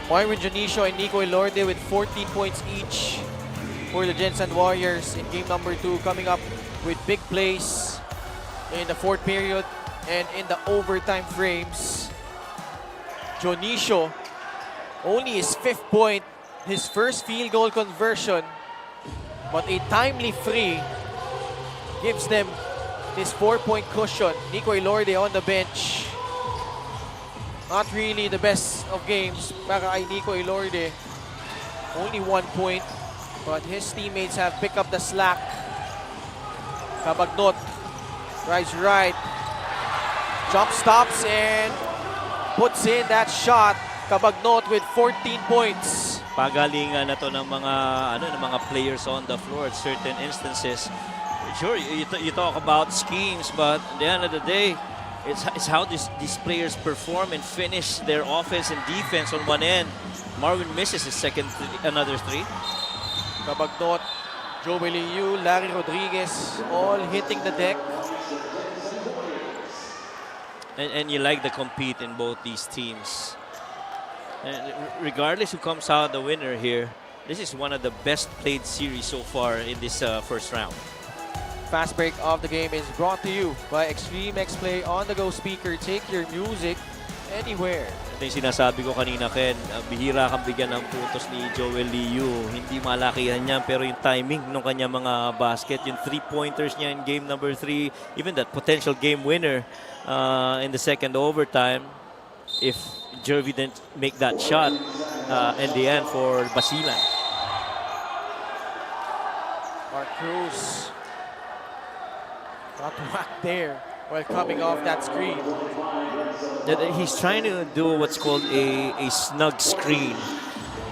Marwin Junicio and Nico Elorde with 14 points each for the Gensan Warriors in game number 2, coming up with big plays in the fourth period and in the overtime frames. Junicio, only his 5th point, his first field goal conversion, but a timely free gives them this 4-point cushion. Nico Elorde on the bench. Not really the best of games para kay Nico Elorde. Only 1 point, but his teammates have picked up the slack. Kabagnot drives right, jump stops and puts in that shot. Kabagnot with 14 points. Pagalingan na to ng mga players on the floor at certain instances. Sure, you talk about schemes, but at the end of the day, it's how these players perform and finish their offense and defense on one end. Marwin misses his another three. Kabagnot, Joel Liu, Larry Rodriguez, all hitting the deck. And you like the compete in both these teams. And regardless who comes out the winner here, this is one of the best played series so far in this first round. Fast break of the game is brought to you by Extreme X Play on-the-go speaker. Take your music anywhere. Ito yung sinasabi ko kanina, Ken. Bihira kang bigyan ng puntos ni Joel Liu. Hindi malakihan niya, pero yung timing ng kanya mga basket, yung 3-pointers niya in game number 3, even that potential game winner in the second overtime, if Jervy didn't make that shot in the end for Basilan. Mark Cruz got whacked there while coming off that screen. He's trying to do what's called a snug screen,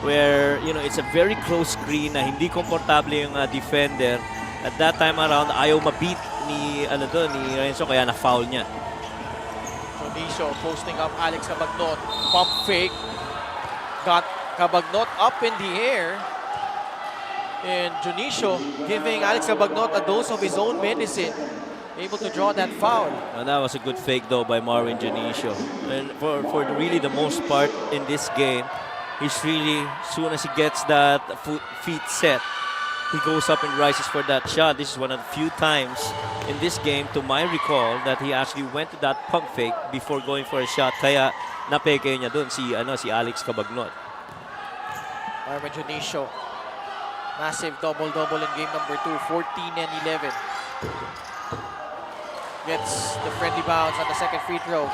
where it's a very close screen na hindi komportable yung defender. At that time around, ayaw mabit ni Renzo, kaya na-foul niya. Junicio posting up Alex Kabagnot. Pump fake. Got Kabagnot up in the air. And Junicio giving Alex Kabagnot a dose of his own medicine. Able to draw that foul. Well, that was a good fake though by Marwin Junicio. And for really the most part in this game, he's really, as soon as he gets that feet set, he goes up and rises for that shot. This is one of the few times in this game, to my recall, that he actually went to that pump fake before going for a shot. Kaya napeke niya dun si Alex Kabagnot. Marvin Junicio. Massive double-double in game number 2, 14 and 11. Gets the friendly bounce on the second free throw.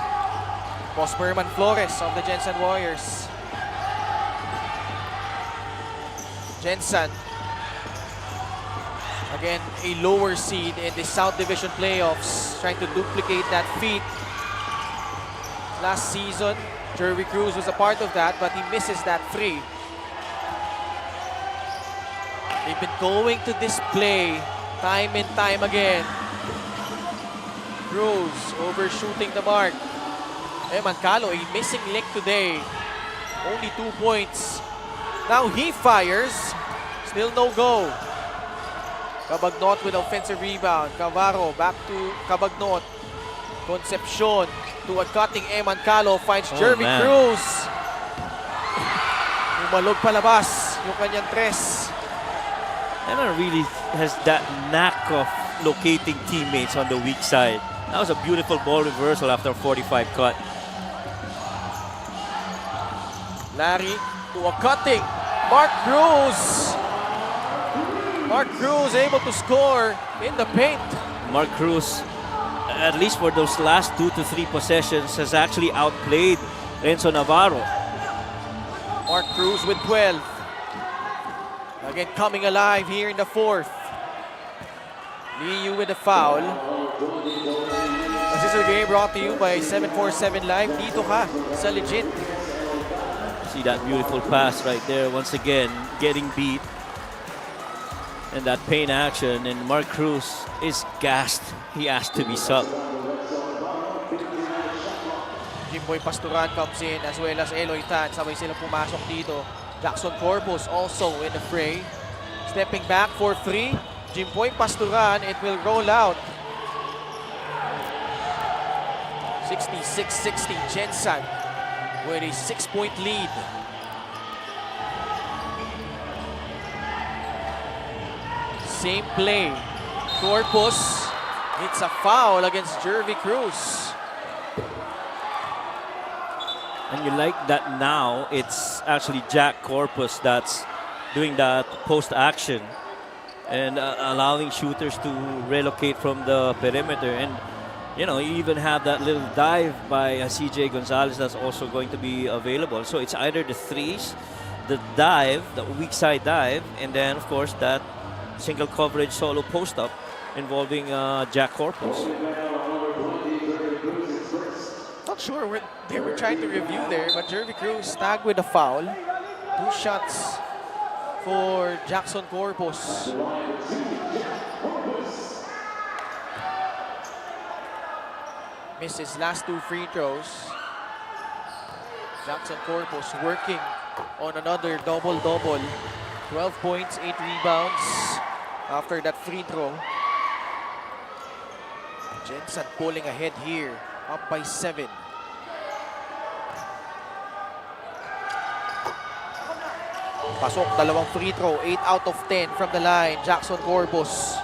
Berman Flores of the Gensan Warriors. Gensan. Again, a lower seed in the South Division playoffs, trying to duplicate that feat. Last season, Jervy Cruz was a part of that, but he misses that free. They've been going to display time and time again. Cruz overshooting the mark. Mancalo, a missing link today. Only 2 points. Now he fires. Still no go. Cabagnot with offensive rebound. Cavaro back to Cabagnot. Concepcion to a cutting Mancalo. Finds Jervy man. Cruz. Umalog palabas yung kanyang tres. Eman really has that knack of locating teammates on the weak side. That was a beautiful ball reversal after a 45 cut. Larry to a cutting. Mark Cruz. Mark Cruz able to score in the paint. Mark Cruz, at least for those last 2 to 3 possessions, has actually outplayed Renzo Navarro. Mark Cruz with 12. Again, coming alive here in the fourth. Liu with the foul. This is a game brought to you by 747 Live. Dito ka sa legit. See that beautiful pass right there. Once again, getting beat. And that paint action. And Mark Cruz is gassed. He has to be subbed. Jimboy Pasturan comes in as well as Eloy Tan. Sabay sila pumasok dito. Jackson Corpus also in the fray. Stepping back for three. Jimboy Pasturan, it will roll out. 66-60, Gensan with a 6-point lead. Same play. Corpus hits a foul against Jervy Cruz. And you like that now, it's actually Jack Corpus that's doing that post-action and allowing shooters to relocate from the perimeter. And, you know, you even have that little dive by CJ Gonzalez that's also going to be available. So it's either the threes, the dive, the weak side dive, and then, of course, that single coverage solo post-up involving Jack Corpus. Not sure what they were trying to review there, but Jervy Cruz tagged with a foul. 2 shots for Jackson Corpus. Missed his last 2 free throws. Jackson Corpus working on another double-double. 12 points, 8 rebounds after that free throw. Jensen pulling ahead here, up by 7. Pasok, dalawang free throw, 8 out of 10 from the line. Jackson Corpus.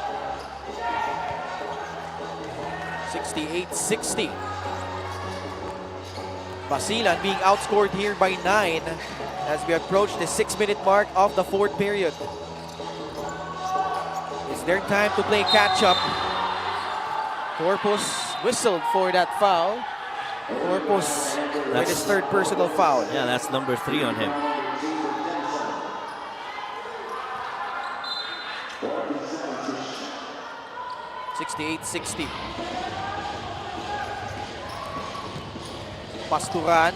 68-60. Basilan being outscored here by 9 as we approach the 6-minute mark of the 4th period. It's their time to play catch-up. Corpus whistled for that foul. Corpus with his 3rd personal foul. Yeah, that's number 3 on him. (68-60). Pasturan,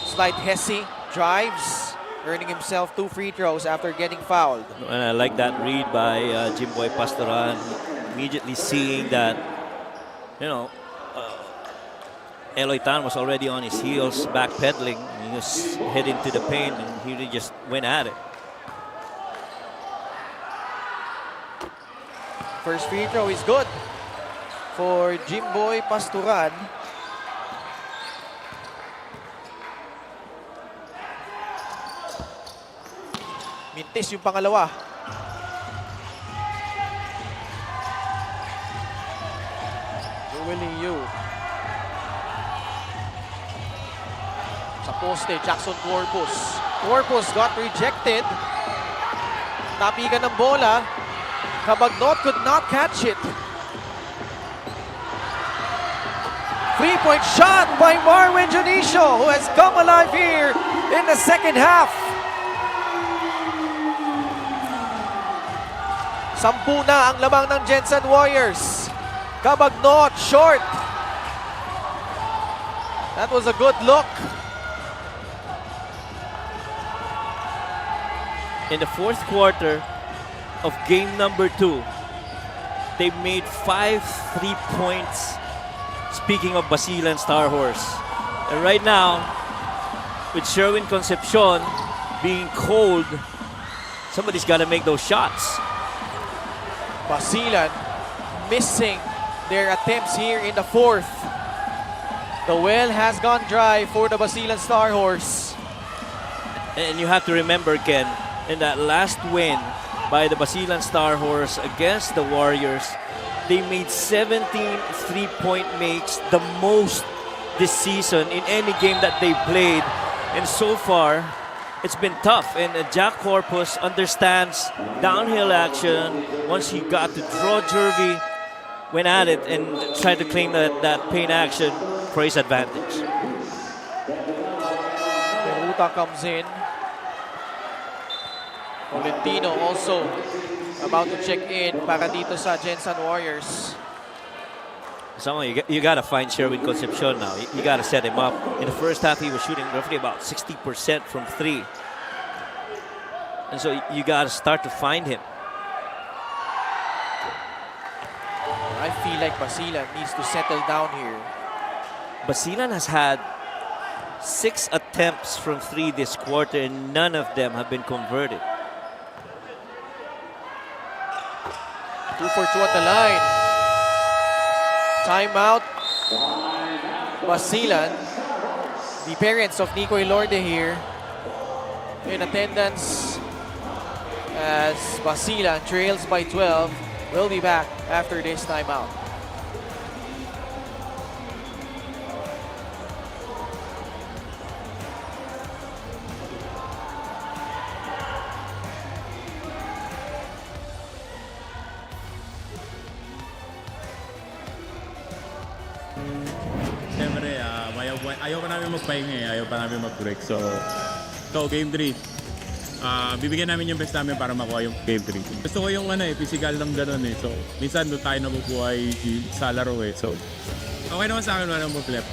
slight Hesse, drives, earning himself 2 free throws after getting fouled. And I like that read by Jimboy Pastoran, immediately seeing that, you know, Eloy Tan was already on his heels, backpedaling. He was heading to the paint, and he really just went at it. First free throw is good for Jimboy Pasturan. Mintis yung pangalawa. Joel Liu. Sa poste, Jackson Corpus. Corpus got rejected. Napigan ng bola. Cabagnot could not catch it. Three-point shot by Marwin Junicio, who has come alive here in the second half. 10 na ang lamang ng Gensan Warriors. Cabagnot, short. That was a good look. In the fourth quarter of game number 2, they made 5 3-points. Speaking of Basilan Star Horse. And right now, with Sherwin Concepcion being cold, somebody's got to make those shots. Basilan missing their attempts here in the fourth. The well has gone dry for the Basilan Star Horse. And you have to remember, Ken, in that last win by the Basilan Star Horse against the Warriors, they made 17 3-point makes, the most this season in any game that they played. And so far, it's been tough. And Jack Corpus understands downhill action. Once he got to draw Jervy, went at it and tried to claim that paint action for his advantage. Peruta comes in. Tolentino also about to check in para dito sa Gensan Warriors. You got to find Sherwin Concepcion now. You got to set him up. In the first half, he was shooting roughly about 60% from 3. And so you got to start to find him. I feel like Basilan needs to settle down here. Basilan has had 6 attempts from 3 this quarter, and none of them have been converted. 2 for 2 at the line. Timeout. Basilan. The parents of Nico Ilorde here in attendance as Basilan trails by 12. We'll be back after this timeout. Siyempre, ayaw pa namin magpahinga eh. Ayaw pa namin mag-break. So game 3. Bibigyan namin yung best namin para makuha yung game 3. Gusto ko yung physical ng ganun eh. So, minsan doon tayo nabubuhay sa laro eh. So, okay naman sa akin, walang mag-flip.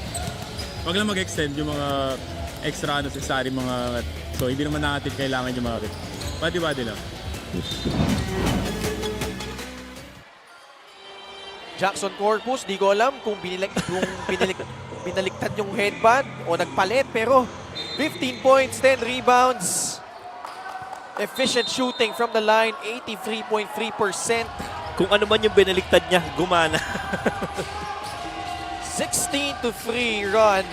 Huwag lang mag-extend yung mga extra necessary mga... So, hindi naman natin kailangan yung mga... Body lang. Jackson Corpus, di ko alam kung binaliktad yung headband o nagpalit, pero 15 points, 10 rebounds. Efficient shooting from the line, 83.3%. Kung ano man yung binaliktad niya, gumana. 16-3 run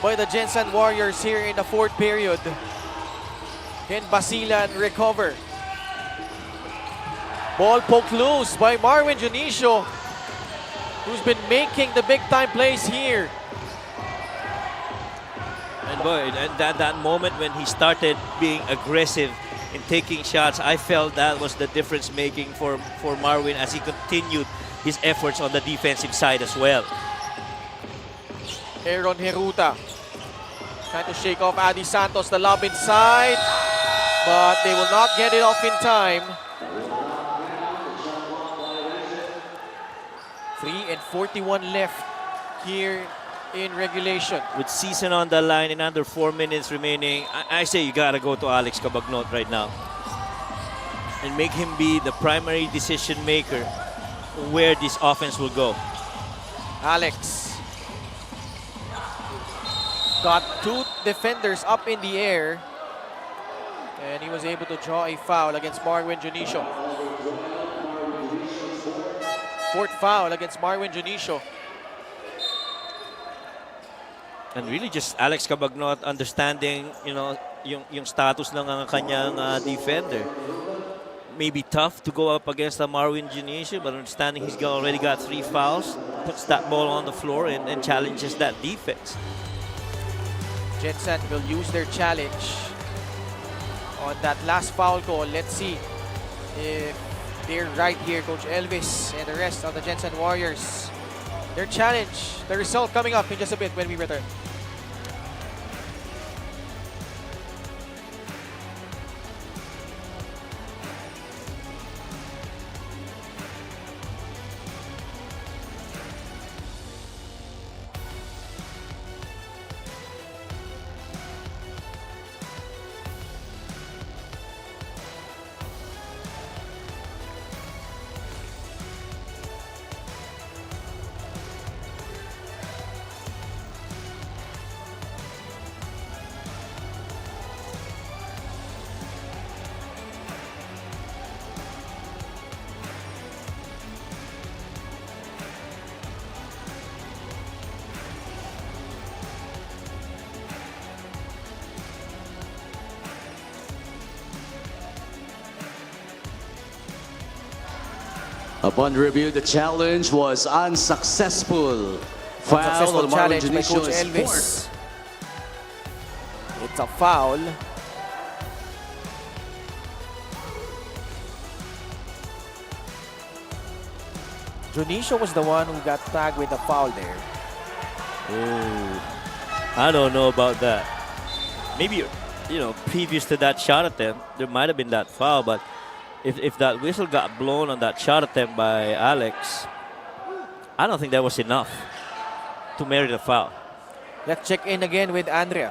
by the Gensan Warriors here in the fourth period. Can Basilan recover? Ball poked loose by Marwin Junicio, who's been making the big-time plays here. And boy, that moment when he started being aggressive in taking shots, I felt that was the difference making for Marwin as he continued his efforts on the defensive side as well. Aaron Heruta trying to shake off Adi Santos, the lob inside, but they will not get it off in time. 3:41 left here in regulation. With season on the line and under 4 minutes remaining, I say you gotta go to Alex Cabagnot right now and make him be the primary decision maker where this offense will go. Alex got 2 defenders up in the air, and he was able to draw a foul against Marwin Junicio. 4th foul against Marwin Junicio. And really just Alex Cabagnot understanding, yung status ng kanyang defender. Maybe tough to go up against Marwin Junicio, but understanding he's already got 3 fouls, puts that ball on the floor and challenges that defense. Gensan will use their challenge on that last foul call. Let's see if they're right here, Coach Elvis and the rest of the Jensen Warriors. Their challenge, the result coming up in just a bit when we return. Upon review, the challenge was unsuccessful. Foul Successful on Marvin challenge by Coach Janisho's Elvis. fourth. It's a foul. Junicio was the one who got tagged with the foul there. Oh, I don't know about that. Maybe, previous to that shot attempt, there might have been that foul, but if that whistle got blown on that shot attempt by Alex, I don't think that was enough to merit a foul. Let's check in again with Andrea.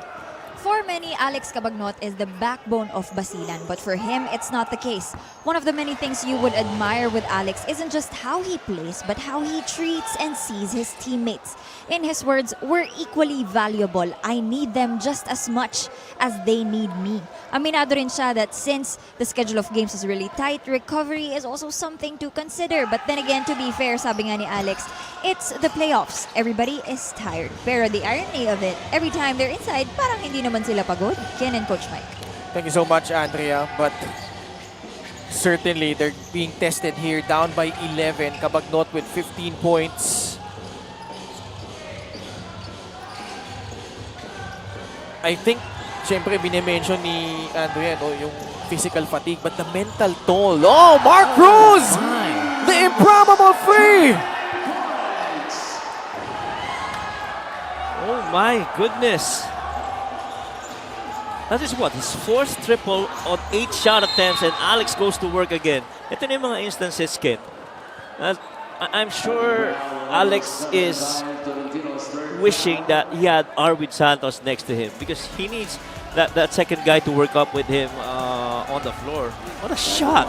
For many, Alex Cabagnot is the backbone of Basilan, but for him, it's not the case. One of the many things you would admire with Alex isn't just how he plays, but how he treats and sees his teammates. In his words, we're equally valuable. I need them just as much as they need me. Aminado rin siya that since the schedule of games is really tight, recovery is also something to consider. But then again, to be fair, sabi nga ni Alex, it's the playoffs. Everybody is tired. Pero the irony of it, every time they're inside, parang hindi naman sila pagod. Ken and Coach Mike. Thank you so much, Andrea. But certainly, they're being tested here. Down by 11. Cabagnot with 15 points. I think, syempre, binimension ni Andrea, yung physical fatigue, but the mental toll. Oh, Mark Cruz! The improbable free! Oh my goodness. That is what? His fourth triple on 8 shot attempts and Alex goes to work again. Ito na yung mga instances, Ken. I'm sure Alex is wishing that he had Arvid Santos next to him because he needs that second guy to work up with him on the floor. What a shot!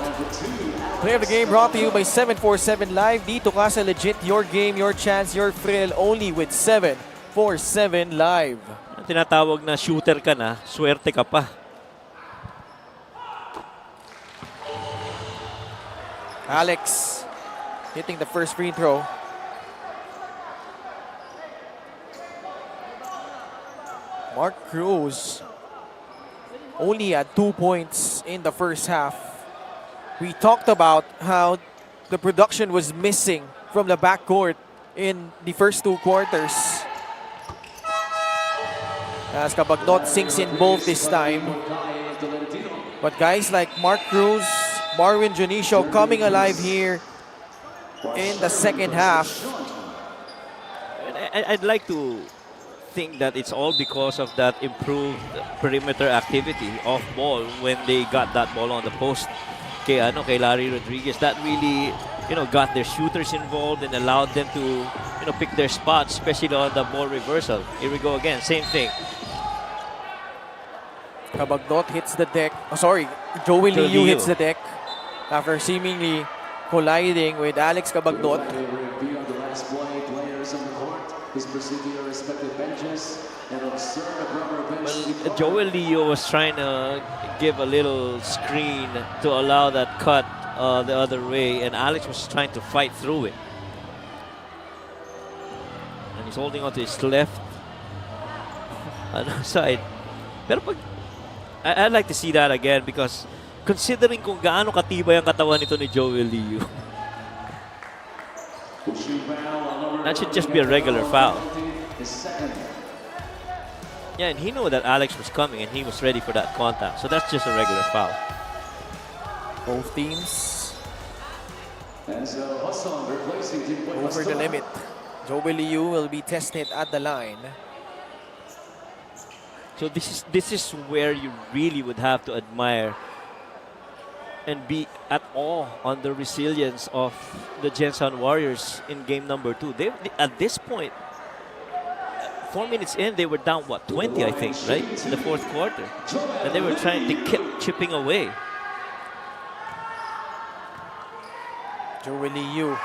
Play of the game brought to you by 747 Live. Dito ka sa legit, your game, your chance, your thrill, only with 747 Live. Tinatawag na shooter ka na, swerte ka pa. Alex hitting the first free throw. Mark Cruz only had 2 points in the first half. We talked about how the production was missing from the backcourt in the first 2 quarters. As Cabagnot sinks in both this time. But guys like Mark Cruz, Marvin Junicio coming alive here in the second half. I'd like to think that it's all because of that improved perimeter activity off ball when they got that ball on the post kay Larry Rodriguez. That really got their shooters involved and allowed them to pick their spots, especially on the ball reversal. Here we go again, same thing. Cabagnot hits the deck. Oh, sorry, Joey Liu hits the deck after seemingly colliding with Alex Cabagnot. Well, Joel Leo was trying to give a little screen to allow that cut the other way, and Alex was trying to fight through it. And he's holding on to his left side. Pero I'd like to see that again because considering kung gaano katibay ang katawan nito ni Joel Liu, that should just be a regular foul. Yeah, and he knew that Alex was coming and he was ready for that contact. So that's just a regular foul. Both teams over the limit. Joey Liu will be tested at the line. So this is where you really would have to admire and be at awe on the resilience of the Gensan Warriors in game number 2. They at this point, 4 minutes in, they were down, what, 20, I think, right? In the fourth quarter. And they were trying to keep chipping away. Joey Liu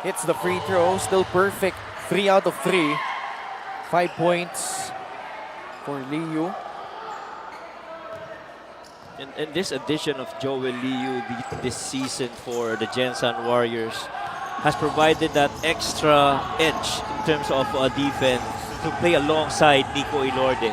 hits the free throw, still perfect. 3 out of 3. 5 points for Liu. And this addition of Joel Liu this season for the Gensan Warriors has provided that extra edge in terms of defense to play alongside Nico Ilorde.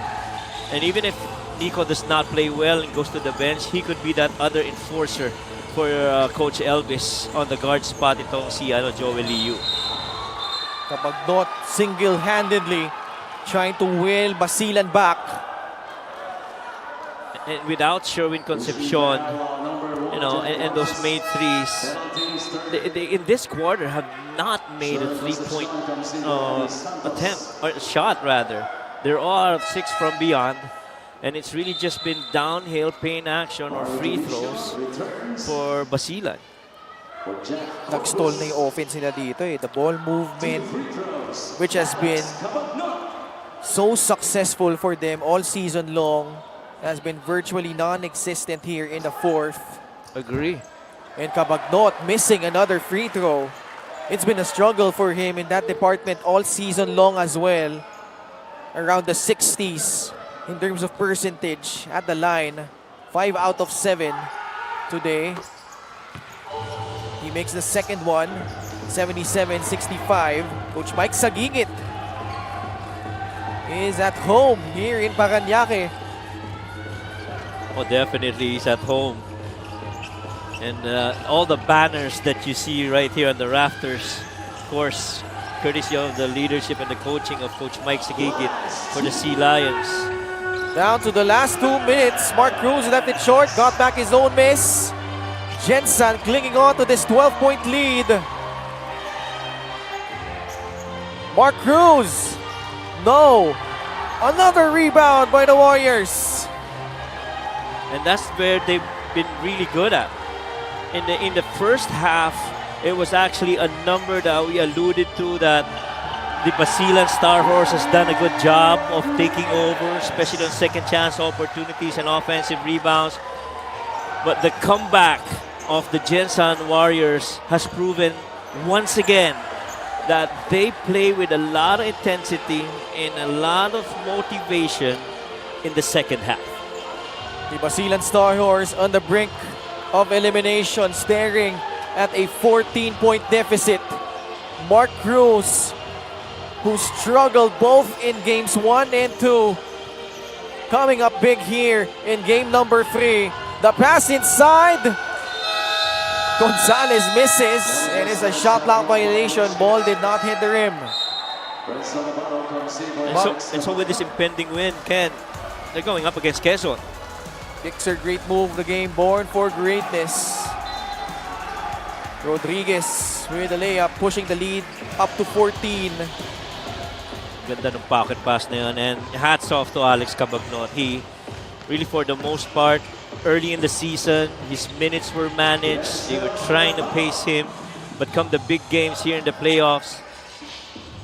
And even if Nico does not play well and goes to the bench, he could be that other enforcer for Coach Elvis on the guard spot itong si Joel Liu. Kapag not single-handedly trying to will Basilan back. And without Sherwin Concepcion, and those made threes, they in this quarter have not made a three-point attempt, or shot rather. They're all out of 6 from beyond, and it's really just been downhill paint action or free throws for Basilan. Nag-stall na yung offense nila dito eh. The ball movement, which has been so successful for them all season long, has been virtually non-existent here in the fourth. Agree. And Cabagnot missing another free throw. It's been a struggle for him in that department all season long as well. Around the 60s in terms of percentage at the line. 5 out of 7 today. He makes the second one. 77-65. Coach Mike Sagingit is at home here in Parañaque. Oh, definitely he's at home. And all the banners that you see right here on the rafters, of course, courtesy of the leadership and the coaching of Coach Mike Sagigit for the Sea Lions. Down to the last 2 minutes. Mark Cruz left it short, got back his own miss. Gensan clinging on to this 12-point lead. Mark Cruz. No. Another rebound by the Warriors. And that's where they've been really good at. In the first half, it was actually a number that we alluded to that the Basilan Star Horse has done a good job of taking over, especially on second chance opportunities and offensive rebounds. But the comeback of the Gensan Warriors has proven once again that they play with a lot of intensity and a lot of motivation in the second half. The Basilan Star Horse on the brink of elimination, staring at a 14-point deficit. Mark Cruz, who struggled both in games 1 and 2, coming up big here in game number 3. The pass inside. Gonzalez misses, and it's a shot clock violation. Ball did not hit the rim. And so with this impending win, Ken, they're going up against Quezon. Dixer, great move, the game born for greatness. Rodriguez with the layup, pushing the lead up to 14. Ganda ng pocket pass na yun, and hats off to Alex Cabagnot. He really, for the most part, early in the season, his minutes were managed. They were trying to pace him, but come the big games here in the playoffs,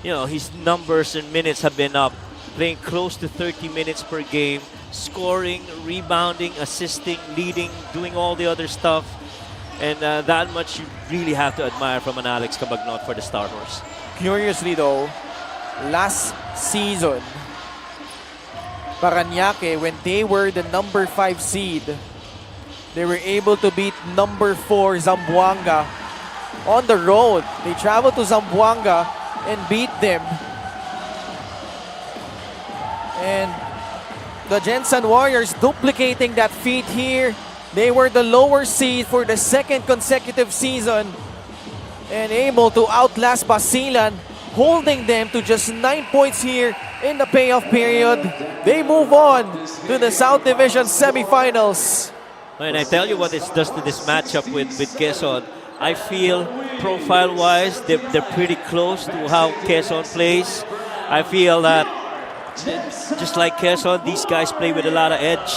his numbers and minutes have been up, playing close to 30 minutes per game, scoring, rebounding, assisting, leading, doing all the other stuff. And that much you really have to admire from an Alex Cabagnot for the Star Horse. Curiously though, last season, Parañaque, when they were the number 5 seed, they were able to beat number 4 Zamboanga on the road. They traveled to Zamboanga and beat them. And the Gensan Warriors duplicating that feat here. They were the lower seed for the second consecutive season and able to outlast Basilan holding them to just 9 points here in the payoff period. They move on to the South Division semifinals. And I tell you what it does to this matchup with Quezon. I feel profile-wise, they're pretty close to how Quezon plays. I feel that just like Quezon, these guys play with a lot of edge.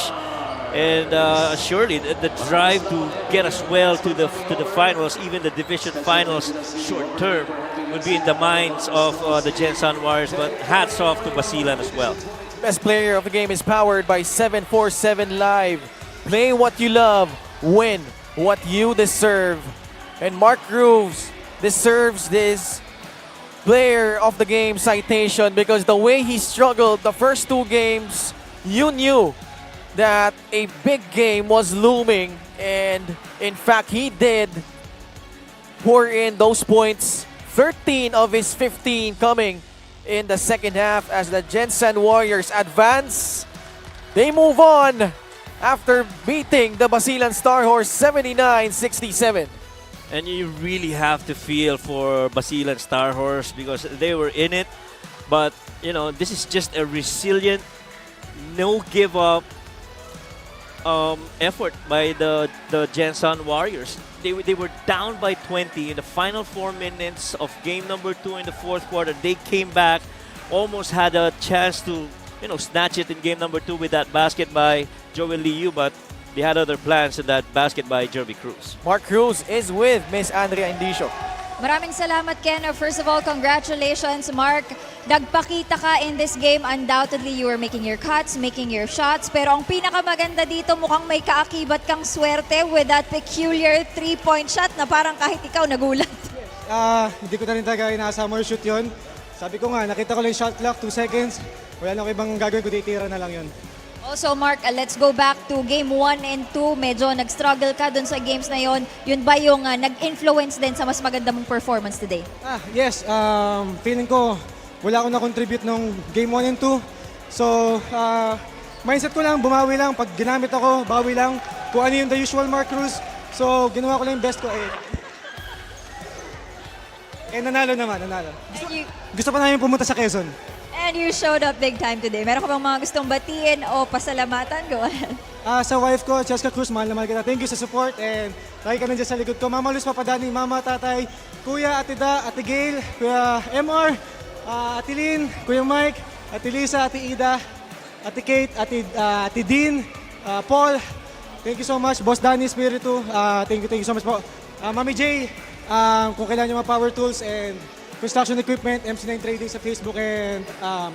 And surely the drive to get us well to the finals, even the division finals short term, would be in the minds of the Gensan Warriors. But hats off to Basilan as well. Best player of the game is powered by 747 Live. Play what you love, win what you deserve. And Mark Grooves deserves this player of the game citation because the way he struggled the first 2 games, you knew that a big game was looming, and in fact he did pour in those points. 13 of his 15 coming in the second half as the Gensan Warriors advance. They move on after beating the Basilan Star Horse 79-67. And you really have to feel for Basilan Star Horse because they were in it. But, you know, this is just a resilient, no give up effort by the Gensan Warriors. They were down by 20 in the final 4 minutes of game number 2 in the fourth quarter. They came back, almost had a chance to, you know, snatch it in game number 2 with that basket by Joel Liu, but they had other plans in that basket by Jeremy Cruz. Mark Cruz is with Miss Andrea Indicio. Maraming salamat, Ken. First of all, congratulations, Mark. Nagpakita ka in this game. Undoubtedly, you were making your cuts, making your shots. Pero ang pinakamaganda dito, mukhang may kaakibat kang swerte with that peculiar 3-point shot na parang kahit ikaw nagulat. Hindi ko na rin talaga inaasahan mo yung shoot yun. Sabi ko nga, nakita ko lang yung shot clock, 2 seconds. Wala nang ibang gagawin, kundi itira na lang yun. Also, Mark, let's go back to game 1 and 2. Medyo nag-struggle ka dun sa games na yon. Yun ba yung nag-influence din sa mas maganda mong performance today? Yes, feeling ko wala akong na-contribute nung game 1 and 2. So, mindset ko lang, bumawi lang. Pag ginamit ako, bawi lang. Kung ano yung the usual Mark Cruz. So, ginawa ko lang yung best ko. Nanalo naman, nanalo. Gusto pa namin pumunta sa Quezon. And you showed up big time today. Meron ka bang mga gustong batiin o pasalamatan? Go ahead. Sa wife ko, Cheska Cruz, mahal na mahal kita. Thank you sa support and lagi ka nandiyan sa likod ko. Mama Luz, Papa Danny, Mama, Tatay, Kuya, Ate Da, Ate Gail, Kuya MR, Ate Lynn, Kuya Mike, Ate Lisa, Ate Ida, Ate Kate, Ate Dean, Paul. Thank you so much. Boss Danny Spiritu, thank you so much po. Mami J, kung kailangan nyo mga power tools and construction equipment, MC9 Trading sa Facebook and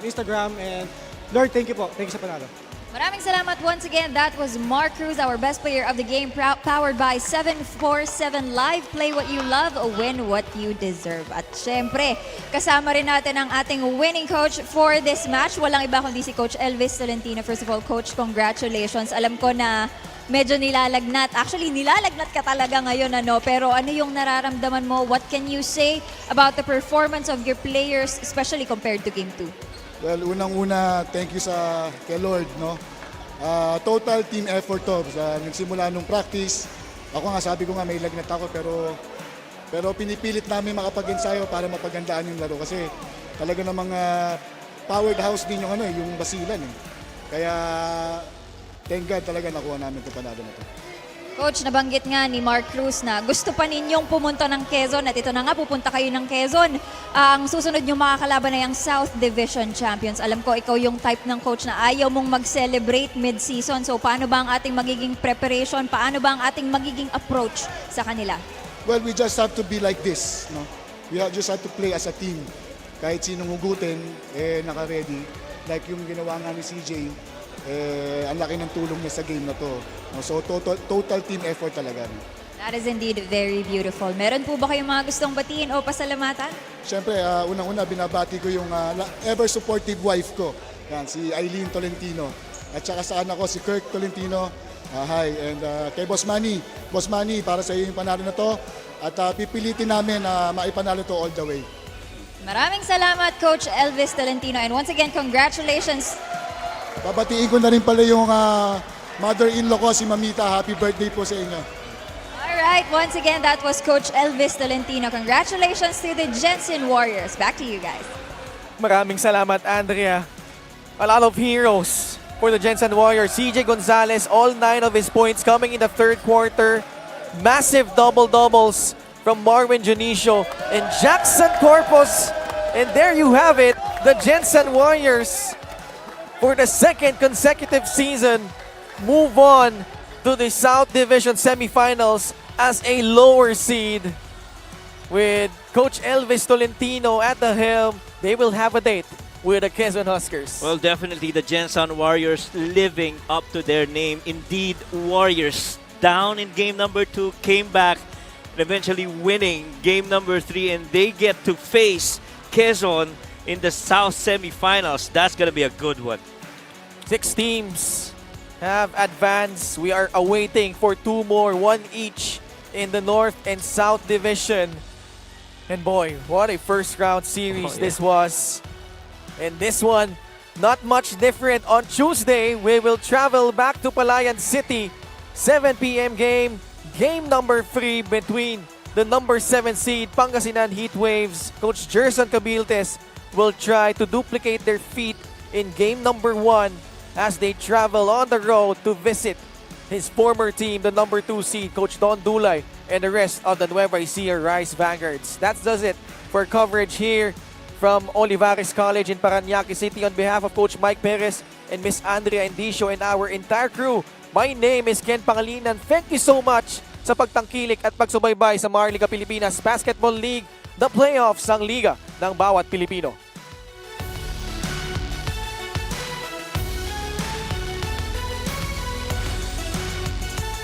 Instagram. And Lord, thank you po. Thank you sa panalo. Maraming salamat once again. That was Mark Cruz, our best player of the game, powered by 747 Live. Play what you love, win what you deserve. At syempre, kasama rin natin ang ating winning coach for this match. Walang iba kundi si Coach Elvis Tolentino. First of all, Coach, congratulations. Alam ko na medyo nilalagnat. Actually, nilalagnat ka talaga ngayon, ano? Pero ano yung nararamdaman mo? What can you say about the performance of your players, especially compared to Game 2? Well, unang-una, thank you kay Lord, no? Total team effort to. Nagsimula nung practice. Ako nga, sabi ko nga may lagnat ako, pero pinipilit namin makapag-ensayo para mapagandaan yung laro. Kasi talaga namang powered house din yung Basilan. Kaya thank God talaga nakuha namin itong panalo na ito. Coach, nabanggit nga ni Mark Cruz na gusto pa ninyong pumunta ng Quezon at ito na nga, pupunta kayo ng Quezon. Ang susunod nyo makakalaban na yung South Division Champions. Alam ko, ikaw yung type ng coach na ayaw mong mag-celebrate mid-season. So, paano ba ang ating magiging preparation? Paano ba ang ating magiging approach sa kanila? Well, we just have to be like this. No? We just have to play as a team. Kahit sinong hugutin, naka-ready. Like yung ginawa nga ni CJ, ang laki ng tulong niya sa game na to. So total team effort talaga. That is indeed very beautiful. Meron po ba kayong mga gustong batiin o pasalamatan? Siyempre, unang-una binabati ko yung ever supportive wife ko. Yan, si Eileen Tolentino. At saka sa anak ko, si Kirk Tolentino. Hi. And kay Boss Manny. Boss Manny, para sa iyo yung panalo na to. At pipilitin namin na maipanalo to all the way. Maraming salamat, Coach Elvis Tolentino. And once again, congratulations. Babatiin ko na rin pala yung mother-in-law ko, si Mamita. Happy birthday po sa inyo. Alright. right, once again, that was Coach Elvis Tolentino. Congratulations to the Jensen Warriors. Back to you guys. Maraming salamat, Andrea. A lot of heroes for the Gensan Warriors. CJ Gonzalez, all 9 of his points coming in the third quarter. Massive double-doubles from Marvin Junicio and Jackson Corpus. And there you have it, the Gensan Warriors, for the second consecutive season, move on to the South Division semifinals as a lower seed. With Coach Elvis Tolentino at the helm, they will have a date with the Quezon Huskers. Well, definitely the Gensan Warriors living up to their name. Indeed, Warriors down in game number 2, came back, and eventually winning game number 3, and they get to face Quezon in the South semifinals. That's going to be a good one. 6 teams have advanced. We are awaiting for 2 more, 1 each in the North and South Division. And boy, what a first round series this was. And this one, not much different. On Tuesday, we will travel back to Palayan City. 7 p.m. game. Game number 3 between the number 7 seed Pangasinan Heatwaves. Coach Gerson Cabiltes will try to duplicate their feat in game number 1 as they travel on the road to visit his former team, the number 2 seed, Coach Don Dulay, and the rest of the Nueva Ecija Rice Vanguards. That does it for coverage here from Olivares College in Parañaque City. On behalf of Coach Mike Perez and Miss Andrea Indicio and our entire crew, my name is Ken Pangalinan. Thank you so much sa pagtangkilik at pagsubaybay sa Maharlika Pilipinas Basketball League, the playoffs ng Liga ng Bawat Pilipino.